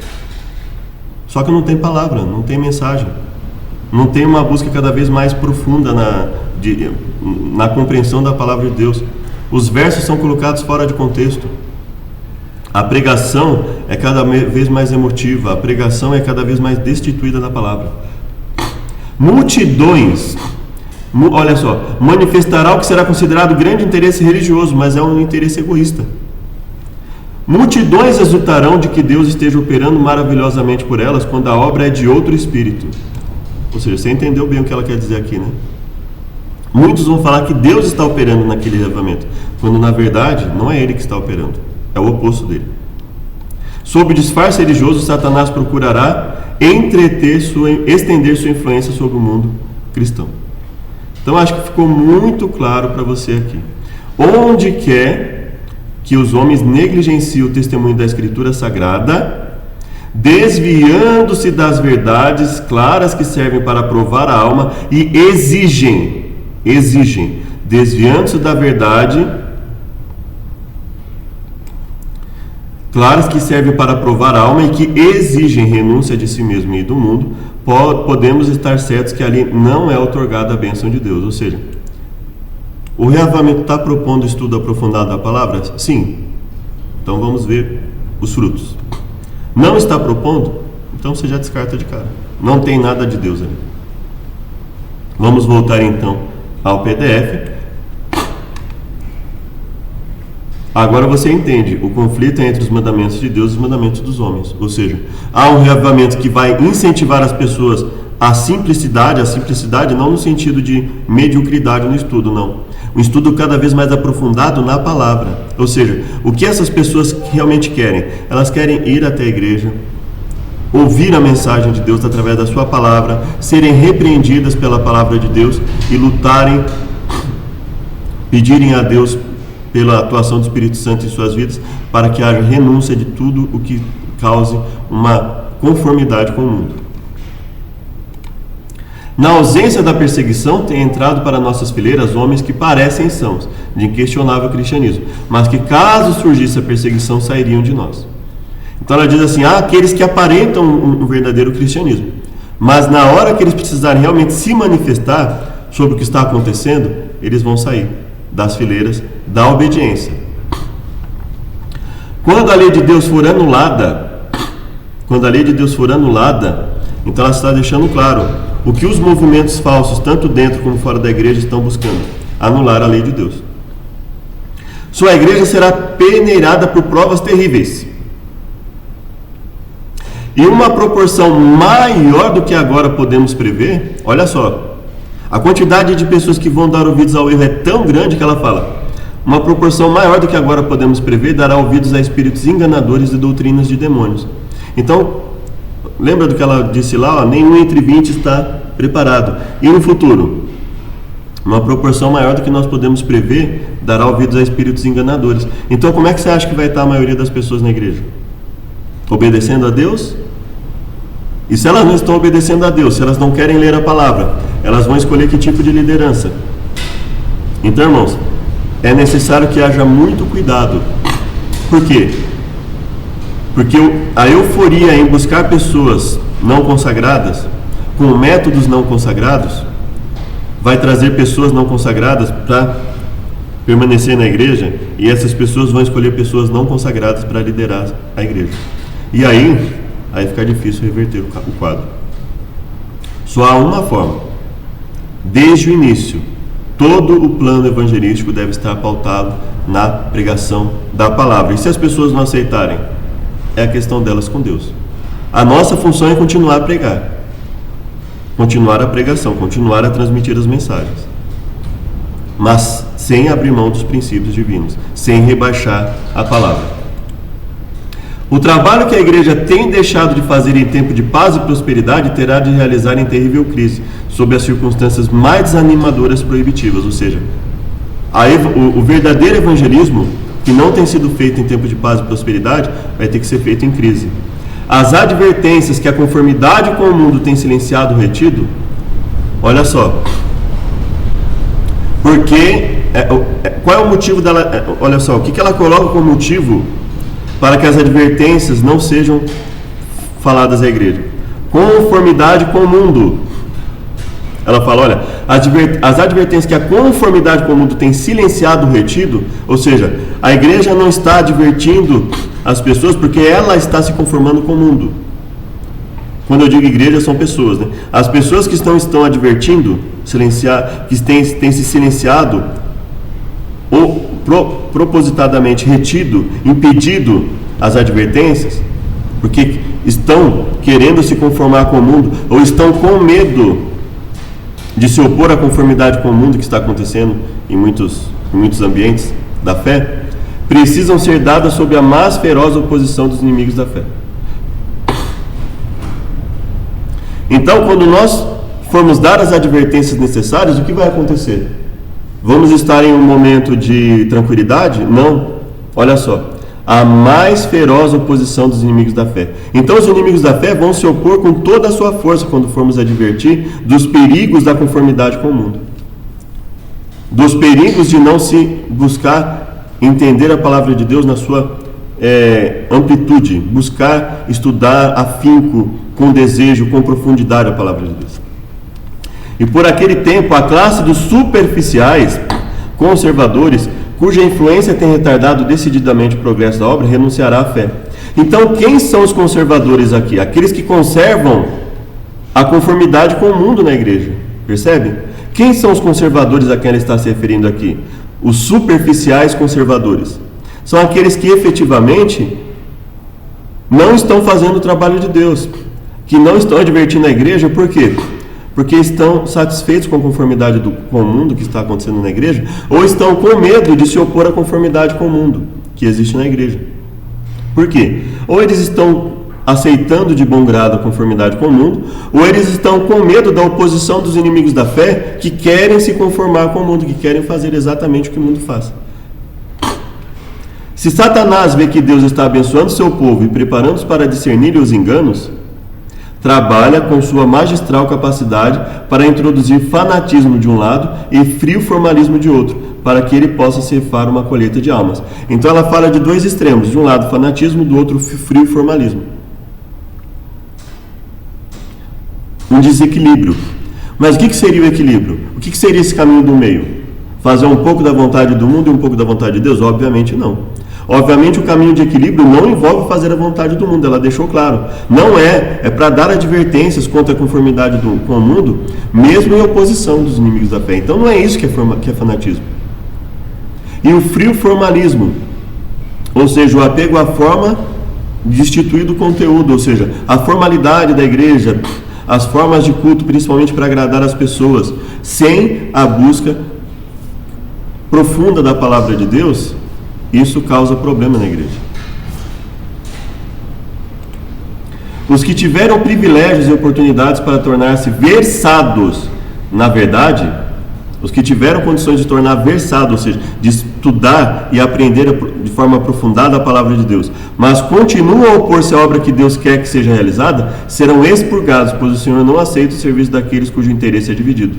Só que não tem palavra, não tem mensagem. Não tem uma busca cada vez mais profunda na compreensão da palavra de Deus. Os versos são colocados fora de contexto. A pregação é cada vez mais emotiva. A pregação é cada vez mais destituída da palavra. Multidões, olha só, manifestará o que será considerado grande interesse religioso, mas é um interesse egoísta. Multidões exultarão de que Deus esteja operando maravilhosamente por elas, quando a obra é de outro espírito. Ou seja, você entendeu bem o que ela quer dizer aqui, né? Muitos vão falar que Deus está operando naquele avivamento, quando na verdade não é Ele que está operando, é o oposto dele. Sob disfarce religioso, Satanás procurará estender sua influência sobre o mundo cristão. Então acho que ficou muito claro para você aqui. Onde quer que os homens negligenciem o testemunho da Escritura Sagrada, desviando-se das verdades claras que servem para provar a alma e exigem, desviando-se da verdade claras que servem para provar a alma e que exigem renúncia de si mesmo e do mundo, podemos estar certos que ali não é outorgada a bênção de Deus. Ou seja, o reavivamento está propondo estudo aprofundado da palavra? Sim. Então vamos ver os frutos. Não está propondo? Então você já descarta de cara. Não tem nada de Deus ali. Vamos voltar então ao PDF. Agora você entende o conflito entre os mandamentos de Deus e os mandamentos dos homens. Ou seja, há um reavivamento que vai incentivar as pessoas à simplicidade, não no sentido de mediocridade no estudo, não. Um estudo cada vez mais aprofundado na palavra. Ou seja, o que essas pessoas realmente querem? Elas querem ir até a igreja, ouvir a mensagem de Deus através da sua palavra, serem repreendidas pela palavra de Deus e lutarem, pedirem a Deus pela atuação do Espírito Santo em suas vidas, para que haja renúncia de tudo o que cause uma conformidade com o mundo. Na ausência da perseguição, tem entrado para nossas fileiras homens que parecem sãos, de inquestionável cristianismo, mas que, caso surgisse a perseguição, sairiam de nós. Então ela diz assim: aqueles que aparentam um verdadeiro cristianismo, mas na hora que eles precisarem realmente se manifestar sobre o que está acontecendo, eles vão sair das fileiras da obediência. Quando a lei de Deus for anulada, então ela está deixando claro o que os movimentos falsos, tanto dentro como fora da igreja, estão buscando: anular a lei de Deus. Sua igreja será peneirada por provas terríveis, e uma proporção maior do que agora podemos prever. Olha só, a quantidade de pessoas que vão dar ouvidos ao erro é tão grande que ela fala: uma proporção maior do que agora podemos prever dará ouvidos a espíritos enganadores e doutrinas de demônios. Então, lembra do que ela disse lá? Nenhum entre 20 está preparado. E no futuro, uma proporção maior do que nós podemos prever dará ouvidos a espíritos enganadores. Então, como é que você acha que vai estar a maioria das pessoas na igreja? Obedecendo a Deus? E se elas não estão obedecendo a Deus, se elas não querem ler a palavra, elas vão escolher que tipo de liderança? Então, irmãos, é necessário que haja muito cuidado. Por quê? Porque a euforia em buscar pessoas não consagradas, com métodos não consagrados, vai trazer pessoas não consagradas para permanecer na igreja, e essas pessoas vão escolher pessoas não consagradas para liderar a igreja. E aí fica difícil reverter o quadro. Só há uma forma. Desde o início, todo o plano evangelístico deve estar pautado na pregação da palavra. E se as pessoas não aceitarem, é a questão delas com Deus. A nossa função é continuar a pregar, continuar a pregação, continuar a transmitir as mensagens. mas sem abrir mão dos princípios divinos, sem rebaixar a palavra. O trabalho que a igreja tem deixado de fazer em tempo de paz e prosperidade terá de realizar em terrível crise, sob as circunstâncias mais desanimadoras e proibitivas. Ou seja, o verdadeiro evangelismo, que não tem sido feito em tempo de paz e prosperidade, vai ter que ser feito em crise. As advertências que a conformidade com o mundo tem silenciado ou retido, olha só, porque qual é o motivo dela? Olha só, o que ela coloca como motivo para que as advertências não sejam faladas à igreja? Conformidade com o mundo. Ela fala, olha, as advertências que a conformidade com o mundo tem silenciado ou retido, ou seja, a igreja não está advertindo as pessoas porque ela está se conformando com o mundo. Quando eu digo igreja, são pessoas, né? As pessoas que estão advertindo, que têm se silenciado ou propositadamente retido, impedido as advertências, porque estão querendo se conformar com o mundo, ou estão com medo de se opor à conformidade com o mundo que está acontecendo em muitos ambientes da fé, precisam ser dadas sob a mais feroz oposição dos inimigos da fé. Então, quando nós formos dar as advertências necessárias, o que vai acontecer? Vamos estar em um momento de tranquilidade? Não. Olha só, a mais feroz oposição dos inimigos da fé. Então os inimigos da fé vão se opor com toda a sua força quando formos advertir dos perigos da conformidade com o mundo, dos perigos de não se buscar entender a palavra de Deus na sua amplitude, buscar estudar afinco, com desejo, com profundidade a palavra de Deus. E por aquele tempo, a classe dos superficiais, conservadores, cuja influência tem retardado decididamente o progresso da obra, renunciará à fé. Então, quem são os conservadores aqui? Aqueles que conservam a conformidade com o mundo na igreja. Percebe? Quem são os conservadores a quem ela está se referindo aqui? Os superficiais conservadores. São aqueles que efetivamente não estão fazendo o trabalho de Deus, que não estão advertindo a igreja. Por quê? Porque estão satisfeitos com a conformidade com o mundo que está acontecendo na igreja, ou estão com medo de se opor à conformidade com o mundo que existe na igreja. Por quê? Ou eles estão aceitando de bom grado a conformidade com o mundo, ou eles estão com medo da oposição dos inimigos da fé, que querem se conformar com o mundo, que querem fazer exatamente o que o mundo faz. Se Satanás vê que Deus está abençoando seu povo e preparando-os para discernir os enganos, trabalha com sua magistral capacidade para introduzir fanatismo de um lado e frio formalismo de outro, para que ele possa ceifar uma colheita de almas. Então ela fala de dois extremos, de um lado fanatismo, do outro frio formalismo. Um desequilíbrio. Mas o que seria o equilíbrio? O que seria esse caminho do meio? Fazer um pouco da vontade do mundo e um pouco da vontade de Deus? Obviamente não. Obviamente o caminho de equilíbrio não envolve fazer a vontade do mundo, ela deixou claro. Não é para dar advertências contra a conformidade com o mundo, mesmo em oposição dos inimigos da fé. Então não é isso que é fanatismo. E o frio formalismo, ou seja, o apego à forma destituído do conteúdo, ou seja, a formalidade da igreja, as formas de culto, principalmente para agradar as pessoas, sem a busca profunda da palavra de Deus. Isso causa problema na igreja. Os que tiveram privilégios e oportunidades para tornar-se versados na verdade, os que tiveram condições de tornar versado, ou seja, de estudar e aprender de forma aprofundada a palavra de Deus, mas continuam a opor-se à obra que Deus quer que seja realizada, serão expurgados, pois o Senhor não aceita o serviço daqueles cujo interesse é dividido.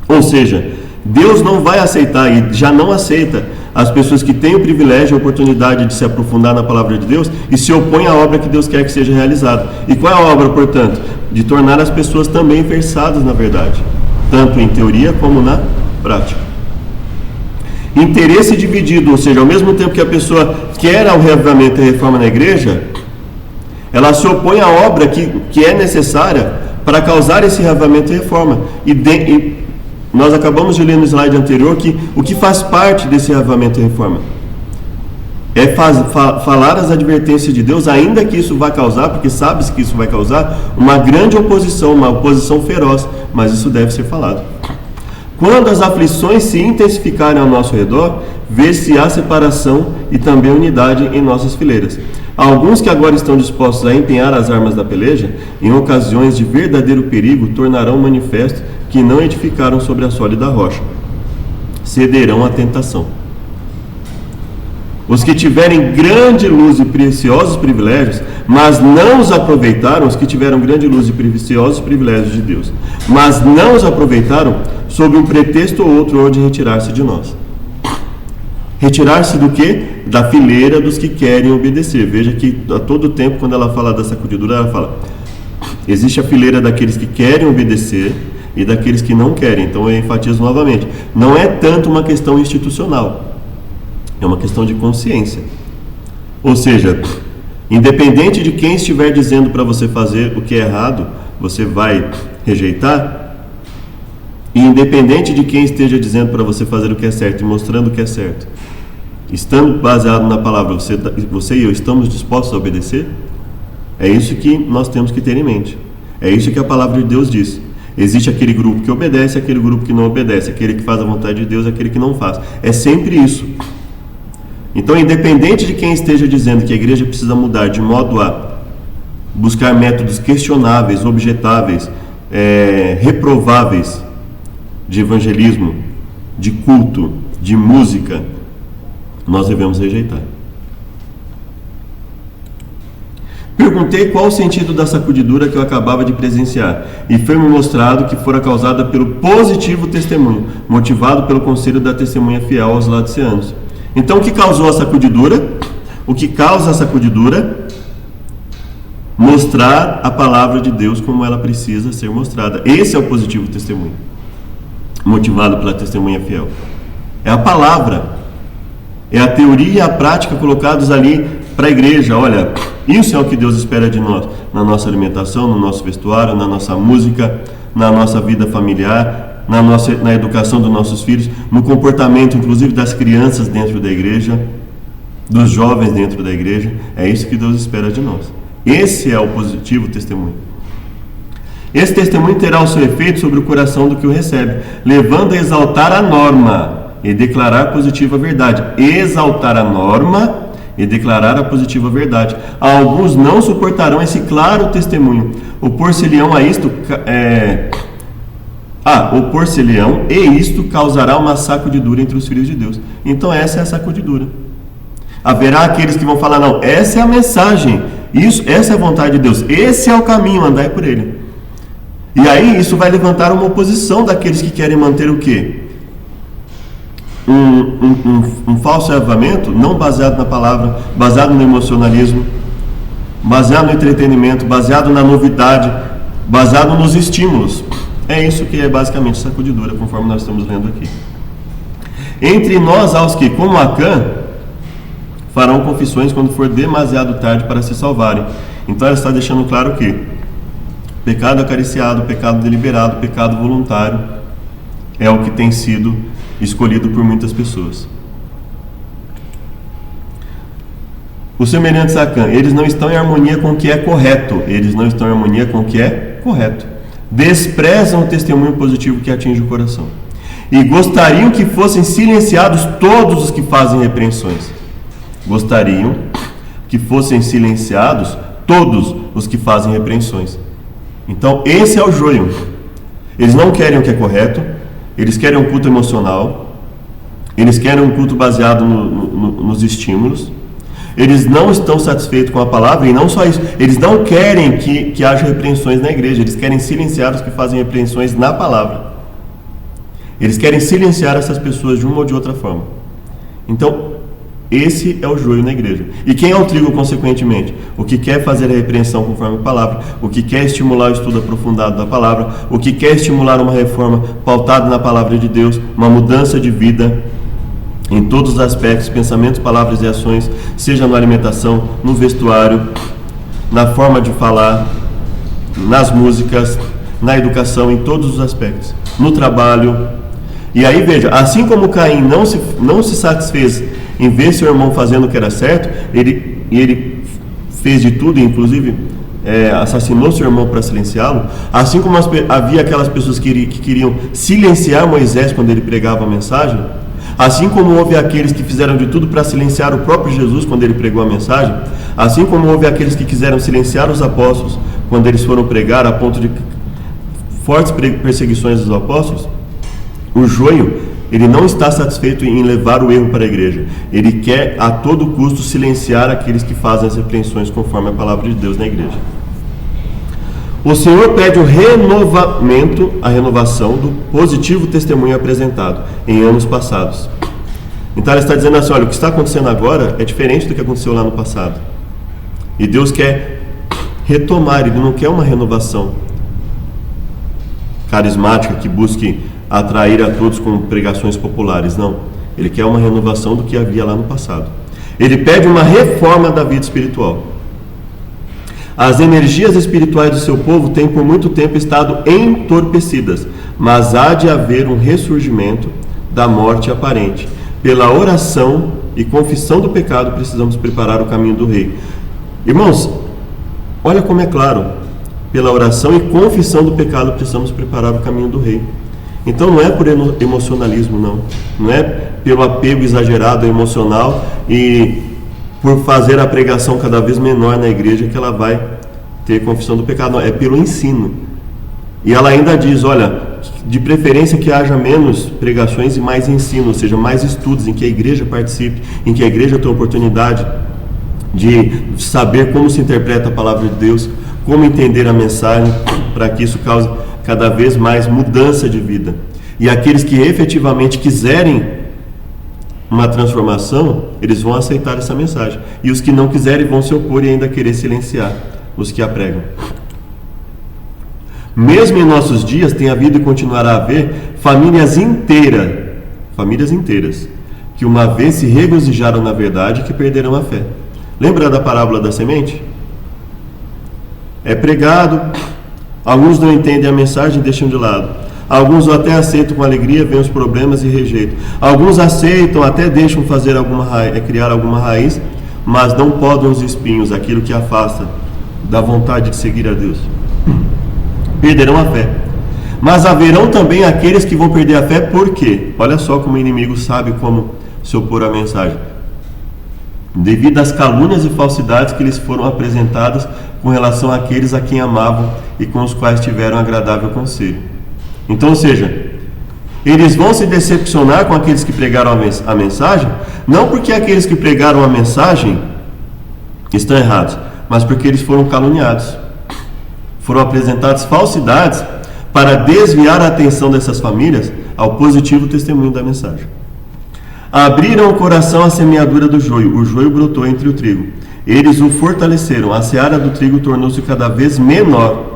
Ou seja, Deus não vai aceitar e já não aceita as pessoas que têm o privilégio e a oportunidade de se aprofundar na palavra de Deus e se opõem à obra que Deus quer que seja realizada. E qual é a obra, portanto? De tornar as pessoas também versadas na verdade, tanto em teoria como na prática. Interesse dividido, ou seja, ao mesmo tempo que a pessoa quer o reavivamento e a reforma na igreja, ela se opõe à obra que é necessária para causar esse reavivamento e reforma. Nós acabamos de ler no slide anterior que o que faz parte desse reavivamento e reforma é falar as advertências de Deus, ainda que isso vai causar, porque sabe-se que isso vai causar uma grande oposição, uma oposição feroz, mas isso deve ser falado. Quando as aflições se intensificarem ao nosso redor, vê se há separação e também unidade em nossas fileiras. Alguns que agora estão dispostos a empenhar as armas da peleja, em ocasiões de verdadeiro perigo, tornarão manifesto que não edificaram sobre a sólida rocha. Cederão à tentação. Os que tiverem grande luz e preciosos privilégios, mas não os aproveitaram, os que tiveram grande luz e preciosos privilégios de Deus, mas não os aproveitaram, sob um pretexto ou outro, ou de retirar-se de nós. Retirar-se do quê? Da fileira dos que querem obedecer. Veja que a todo tempo, quando ela fala da sacudidura, ela fala: existe a fileira daqueles que querem obedecer e daqueles que não querem. Então eu enfatizo novamente, não é tanto uma questão institucional, é uma questão de consciência. Ou seja, independente de quem estiver dizendo para você fazer o que é errado, você vai rejeitar. E independente de quem esteja dizendo para você fazer o que é certo e mostrando o que é certo, estando baseado na palavra, você e eu estamos dispostos a obedecer? É isso que nós temos que ter em mente. É isso que a palavra de Deus diz. Existe aquele grupo que obedece, aquele grupo que não obedece, aquele que faz a vontade de Deus, aquele que não faz. É sempre isso. Então, independente de quem esteja dizendo que a igreja precisa mudar de modo a buscar métodos questionáveis, objetáveis, reprováveis de evangelismo, de culto, de música, nós devemos rejeitar. Perguntei qual o sentido da sacudidura que eu acabava de presenciar, e foi-me mostrado que fora causada pelo positivo testemunho, motivado pelo conselho da testemunha fiel aos laodiceanos. Então, o que causou a sacudidura? O que causa a sacudidura? Mostrar a palavra de Deus como ela precisa ser mostrada. Esse é o positivo testemunho, motivado pela testemunha fiel. É a palavra, é a teoria e a prática colocados ali para a igreja. Olha, isso é o que Deus espera de nós, na nossa alimentação, no nosso vestuário, na nossa música, na nossa vida familiar, na educação dos nossos filhos, no comportamento inclusive das crianças dentro da igreja, dos jovens dentro da igreja. É isso que Deus espera de nós. Esse é o positivo testemunho. Esse testemunho terá o seu efeito sobre o coração do que o recebe, levando a exaltar a norma e declarar positiva verdade. Exaltar a norma e declarar a positiva verdade. Alguns não suportarão esse claro testemunho. O porcelhão e isto causará uma sacudidura entre os filhos de Deus. Então essa é a sacudidura. Haverá aqueles que vão falar: não, essa é a mensagem, essa é a vontade de Deus, esse é o caminho, andai por ele. E aí isso vai levantar uma oposição daqueles que querem manter o quê? Um falso avivamento, não baseado na palavra, baseado no emocionalismo, baseado no entretenimento, baseado na novidade, baseado nos estímulos. É isso que é basicamente sacudidura, conforme nós estamos lendo aqui. Entre nós há os que, como Acã, farão confissões quando for demasiado tarde para se salvarem. Então ela está deixando claro que pecado acariciado, pecado deliberado, pecado voluntário é o que tem sido escolhido por muitas pessoas. Os semelhantes a Acã, eles não estão em harmonia com o que é correto. Eles não estão em harmonia com o que é correto. Desprezam o testemunho positivo que atinge o coração. E gostariam que fossem silenciados todos os que fazem repreensões. Gostariam que fossem silenciados todos os que fazem repreensões. Então, esse é o joio. Eles não querem o que é correto, eles querem um culto emocional, eles querem um culto baseado nos estímulos, eles não estão satisfeitos com a palavra, e não só isso, eles não querem que haja repreensões na igreja, eles querem silenciar os que fazem repreensões na palavra. Eles querem silenciar essas pessoas de uma ou de outra forma. Então, esse é o joio na igreja. E quem é o trigo, consequentemente? O que quer fazer a repreensão conforme a palavra, o que quer estimular o estudo aprofundado da palavra, o que quer estimular uma reforma pautada na palavra de Deus, uma mudança de vida em todos os aspectos, pensamentos, palavras e ações, seja na alimentação, no vestuário, na forma de falar, nas músicas, na educação, em todos os aspectos, no trabalho. E aí veja, assim como Caim não se satisfez em ver seu irmão fazendo o que era certo, ele fez de tudo, inclusive assassinou seu irmão para silenciá-lo, assim como havia aquelas pessoas que queriam silenciar Moisés quando ele pregava a mensagem, assim como houve aqueles que fizeram de tudo para silenciar o próprio Jesus quando ele pregou a mensagem, assim como houve aqueles que quiseram silenciar os apóstolos quando eles foram pregar a ponto de fortes perseguições dos apóstolos, o joio, ele não está satisfeito em levar o erro para a igreja. Ele quer a todo custo silenciar aqueles que fazem as repreensões conforme a palavra de Deus na igreja. O Senhor pede o renovamento, a renovação do positivo testemunho apresentado em anos passados. Então ele está dizendo assim, olha, o que está acontecendo agora é diferente do que aconteceu lá no passado. E Deus quer retomar, Ele não quer uma renovação carismática que busque atrair a todos com pregações populares, não. Ele quer uma renovação do que havia lá no passado. Ele pede uma reforma da vida espiritual. As energias espirituais do seu povo têm por muito tempo estado entorpecidas, mas há de haver um ressurgimento da morte aparente. Pela oração e confissão do pecado precisamos preparar o caminho do Rei. Irmãos, olha como é claro, pela oração e confissão do pecado precisamos preparar o caminho do Rei. Então não é por emocionalismo, não é pelo apego exagerado emocional e por fazer a pregação cada vez menor na igreja que ela vai ter confissão do pecado, não, é pelo ensino. E ela ainda diz, olha, de preferência que haja menos pregações e mais ensino, ou seja, mais estudos em que a igreja participe, em que a igreja tenha oportunidade de saber como se interpreta a palavra de Deus, como entender a mensagem, para que isso cause cada vez mais mudança de vida. E aqueles que efetivamente quiserem uma transformação, eles vão aceitar essa mensagem. E os que não quiserem vão se opor e ainda querer silenciar os que a pregam. Mesmo em nossos dias, tem havido e continuará a haver famílias inteiras, que uma vez se regozijaram na verdade, que perderão a fé. Lembra da parábola da semente? É pregado, alguns não entendem a mensagem e deixam de lado. Alguns até aceitam com alegria, veem os problemas e rejeitam. Alguns aceitam, até deixam fazer criar alguma raiz, mas não podem os espinhos, aquilo que afasta da vontade de seguir a Deus. Perderão a fé. Mas haverão também aqueles que vão perder a fé, por quê? Olha só como o inimigo sabe como se opor à mensagem. Devido às calúnias e falsidades que lhes foram apresentadas com relação àqueles a quem amavam e com os quais tiveram agradável conselho. Então, ou seja, eles vão se decepcionar com aqueles que pregaram a mensagem, não porque aqueles que pregaram a mensagem estão errados, mas porque eles foram caluniados. Foram apresentadas falsidades para desviar a atenção dessas famílias ao positivo testemunho da mensagem. Abriram o coração à semeadura do joio, o joio brotou entre o trigo. Eles o fortaleceram, a seara do trigo tornou-se cada vez menor.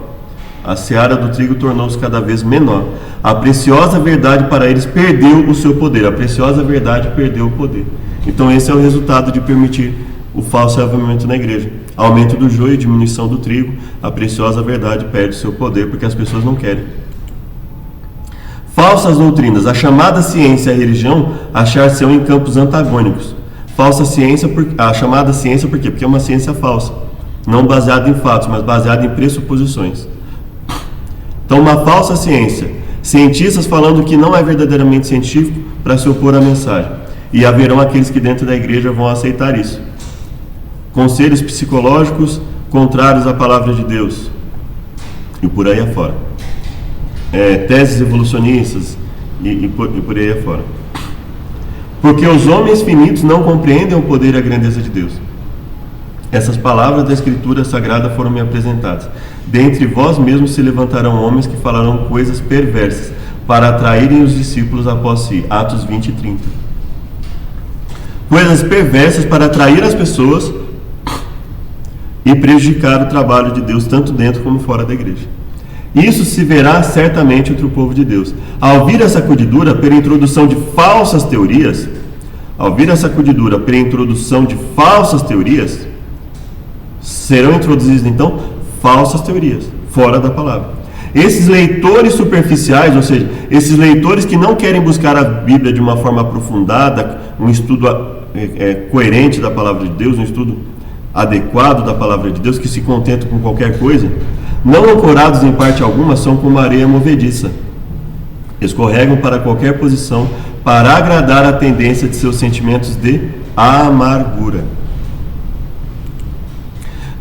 A seara do trigo tornou-se cada vez menor. A preciosa verdade para eles perdeu o seu poder. A preciosa verdade perdeu o poder. Então esse é o resultado de permitir o falso avivamento na igreja. Aumento do joio e diminuição do trigo. A preciosa verdade perde o seu poder porque as pessoas não querem. Falsas doutrinas. A chamada ciência e a religião achar-se-ão em campos antagônicos. Falsa ciência, a chamada ciência por quê? Porque é uma ciência falsa. Não baseada em fatos, mas baseada em pressuposições. Então, uma falsa ciência. Cientistas falando que não é verdadeiramente científico para se opor à mensagem. E haverão aqueles que dentro da igreja vão aceitar isso. Conselhos psicológicos contrários à palavra de Deus. E por aí afora. Teses evolucionistas e por aí afora. Porque os homens finitos não compreendem o poder e a grandeza de Deus. Essas palavras da Escritura Sagrada foram me apresentadas. Dentre vós mesmos se levantarão homens que falarão coisas perversas, para atraírem os discípulos após si. Atos 20 e 30. Coisas perversas para atrair as pessoas e prejudicar o trabalho de Deus, tanto dentro como fora da igreja. Isso se verá certamente entre o povo de Deus. Ao vir a sacudidura pela introdução de falsas teorias, serão introduzidas então falsas teorias, fora da palavra. Esses leitores superficiais, ou seja, esses leitores que não querem buscar a Bíblia de uma forma aprofundada, um estudo coerente da palavra de Deus, um estudo adequado da palavra de Deus, que se contentam com qualquer coisa, não ancorados em parte alguma, são como areia movediça. Escorregam para qualquer posição para agradar a tendência de seus sentimentos de amargura.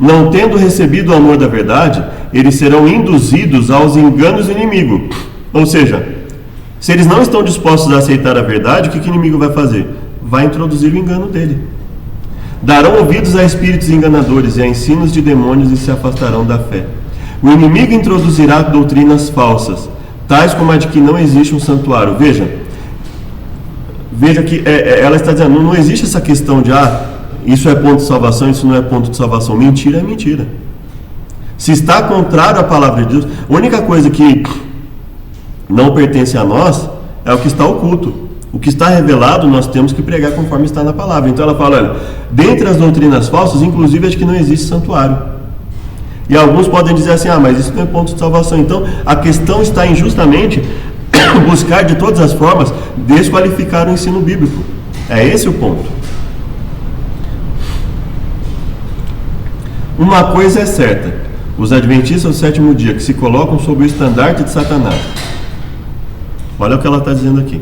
Não tendo recebido o amor da verdade, eles serão induzidos aos enganos do inimigo. Ou seja, se eles não estão dispostos a aceitar a verdade, o que o inimigo vai fazer? Vai introduzir o engano dele. Darão ouvidos a espíritos enganadores e a ensinos de demônios e se afastarão da fé. O inimigo introduzirá doutrinas falsas, tais como a de que não existe um santuário. Veja que ela está dizendo, não existe essa questão de isso é ponto de salvação, isso não é ponto de salvação. Mentira é mentira. Se está contrário à palavra de Deus, a única coisa que não pertence a nós é o que está oculto. O que está revelado nós temos que pregar conforme está na palavra. Então ela fala, olha, dentre as doutrinas falsas, inclusive as que não existe santuário. E alguns podem dizer assim, mas isso não é ponto de salvação. Então a questão está em justamente buscar de todas as formas desqualificar o ensino bíblico. É esse o ponto. Uma coisa é certa, os adventistas do sétimo dia que se colocam sob o estandarte de Satanás. Olha o que ela está dizendo aqui.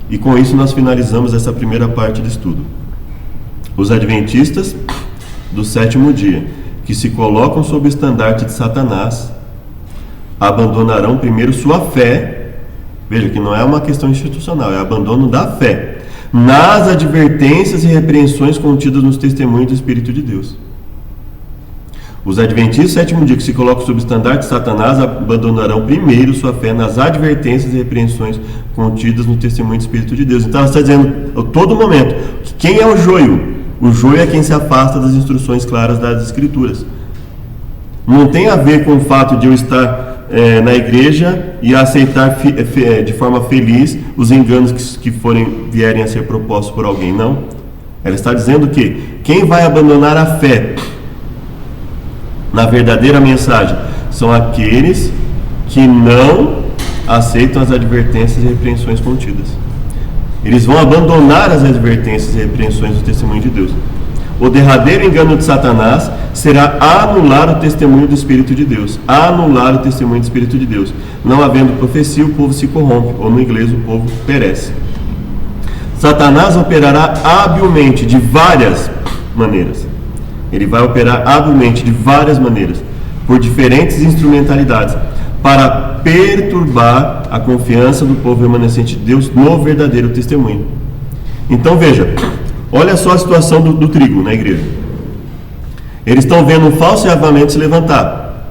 E com isso nós finalizamos essa primeira parte do estudo. Os adventistas do sétimo dia que se colocam sob o estandarte de Satanás abandonarão primeiro sua fé. Veja que não é uma questão institucional, é abandono da fé nas advertências e repreensões contidas nos testemunhos do Espírito de Deus. Os adventistas do sétimo dia que se colocam sob o estandarte de Satanás abandonarão primeiro sua fé nas advertências e repreensões contidas no testemunho do Espírito de Deus. Então ela está dizendo a todo momento que quem é o joio? O joio é quem se afasta das instruções claras das Escrituras. Não tem a ver com o fato de eu estar na igreja e aceitar de forma feliz os enganos que vierem a ser propostos por alguém. Não. Ela está dizendo que quem vai abandonar a fé na verdadeira mensagem são aqueles que não aceitam as advertências e repreensões contidas. Eles vão abandonar as advertências e repreensões do testemunho de Deus. O derradeiro engano de Satanás será anular o testemunho do Espírito de Deus. Anular o testemunho do Espírito de Deus. Não havendo profecia, o povo se corrompe, ou no inglês, o povo perece. Satanás operará habilmente de várias maneiras. Ele vai operar habilmente de várias maneiras, por diferentes instrumentalidades, para perturbar a confiança do povo remanescente de Deus no verdadeiro testemunho. Então veja, olha só a situação do trigo na igreja. Eles estão vendo um falso avivamento se levantar.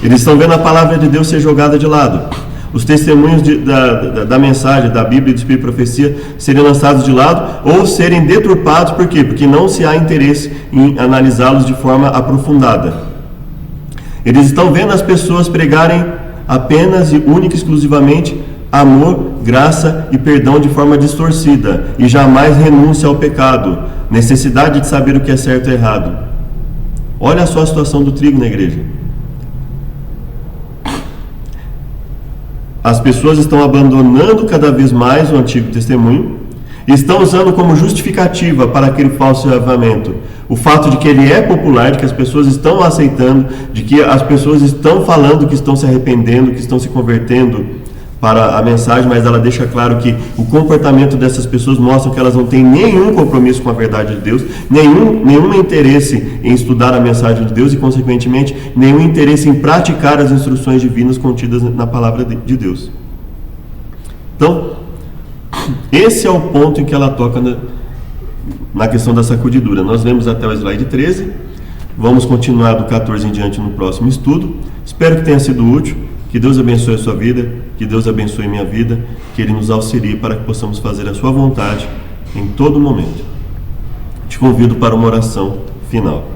Eles estão vendo a palavra de Deus ser jogada de lado. Os testemunhos da mensagem, da Bíblia, do Espírito e Profecia serem lançados de lado ou serem deturpados. Por quê? Porque não se há interesse em analisá-los de forma aprofundada. Eles estão vendo as pessoas pregarem apenas e única e exclusivamente amor, graça e perdão de forma distorcida e jamais renúncia ao pecado, necessidade de saber o que é certo e errado. Olha só a situação do trigo na igreja. As pessoas estão abandonando cada vez mais o Antigo Testemunho, estão usando como justificativa para aquele falso avivamento o fato de que ele é popular, de que as pessoas estão aceitando, de que as pessoas estão falando que estão se arrependendo, que estão se convertendo para a mensagem, mas ela deixa claro que o comportamento dessas pessoas mostra que elas não têm nenhum compromisso com a verdade de Deus, nenhum interesse em estudar a mensagem de Deus e, consequentemente, nenhum interesse em praticar as instruções divinas contidas na palavra de Deus. Então, esse é o ponto em que ela toca na questão da sacudidura. Nós vemos até o slide 13, vamos continuar do 14 em diante no próximo estudo. Espero que tenha sido útil. Que Deus abençoe a sua vida, que Deus abençoe minha vida, que Ele nos auxilie para que possamos fazer a sua vontade em todo momento. Te convido para uma oração final.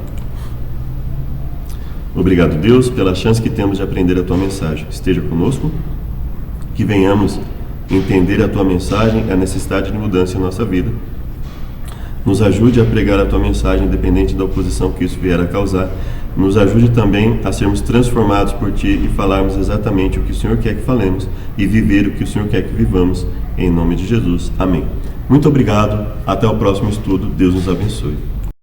Obrigado, Deus, pela chance que temos de aprender a tua mensagem. Esteja conosco, que venhamos entender a tua mensagem e a necessidade de mudança em nossa vida. Nos ajude a pregar a tua mensagem, independente da oposição que isso vier a causar. Nos ajude também a sermos transformados por Ti e falarmos exatamente o que o Senhor quer que falemos e viver o que o Senhor quer que vivamos, em nome de Jesus. Amém. Muito obrigado. Até o próximo estudo. Deus nos abençoe.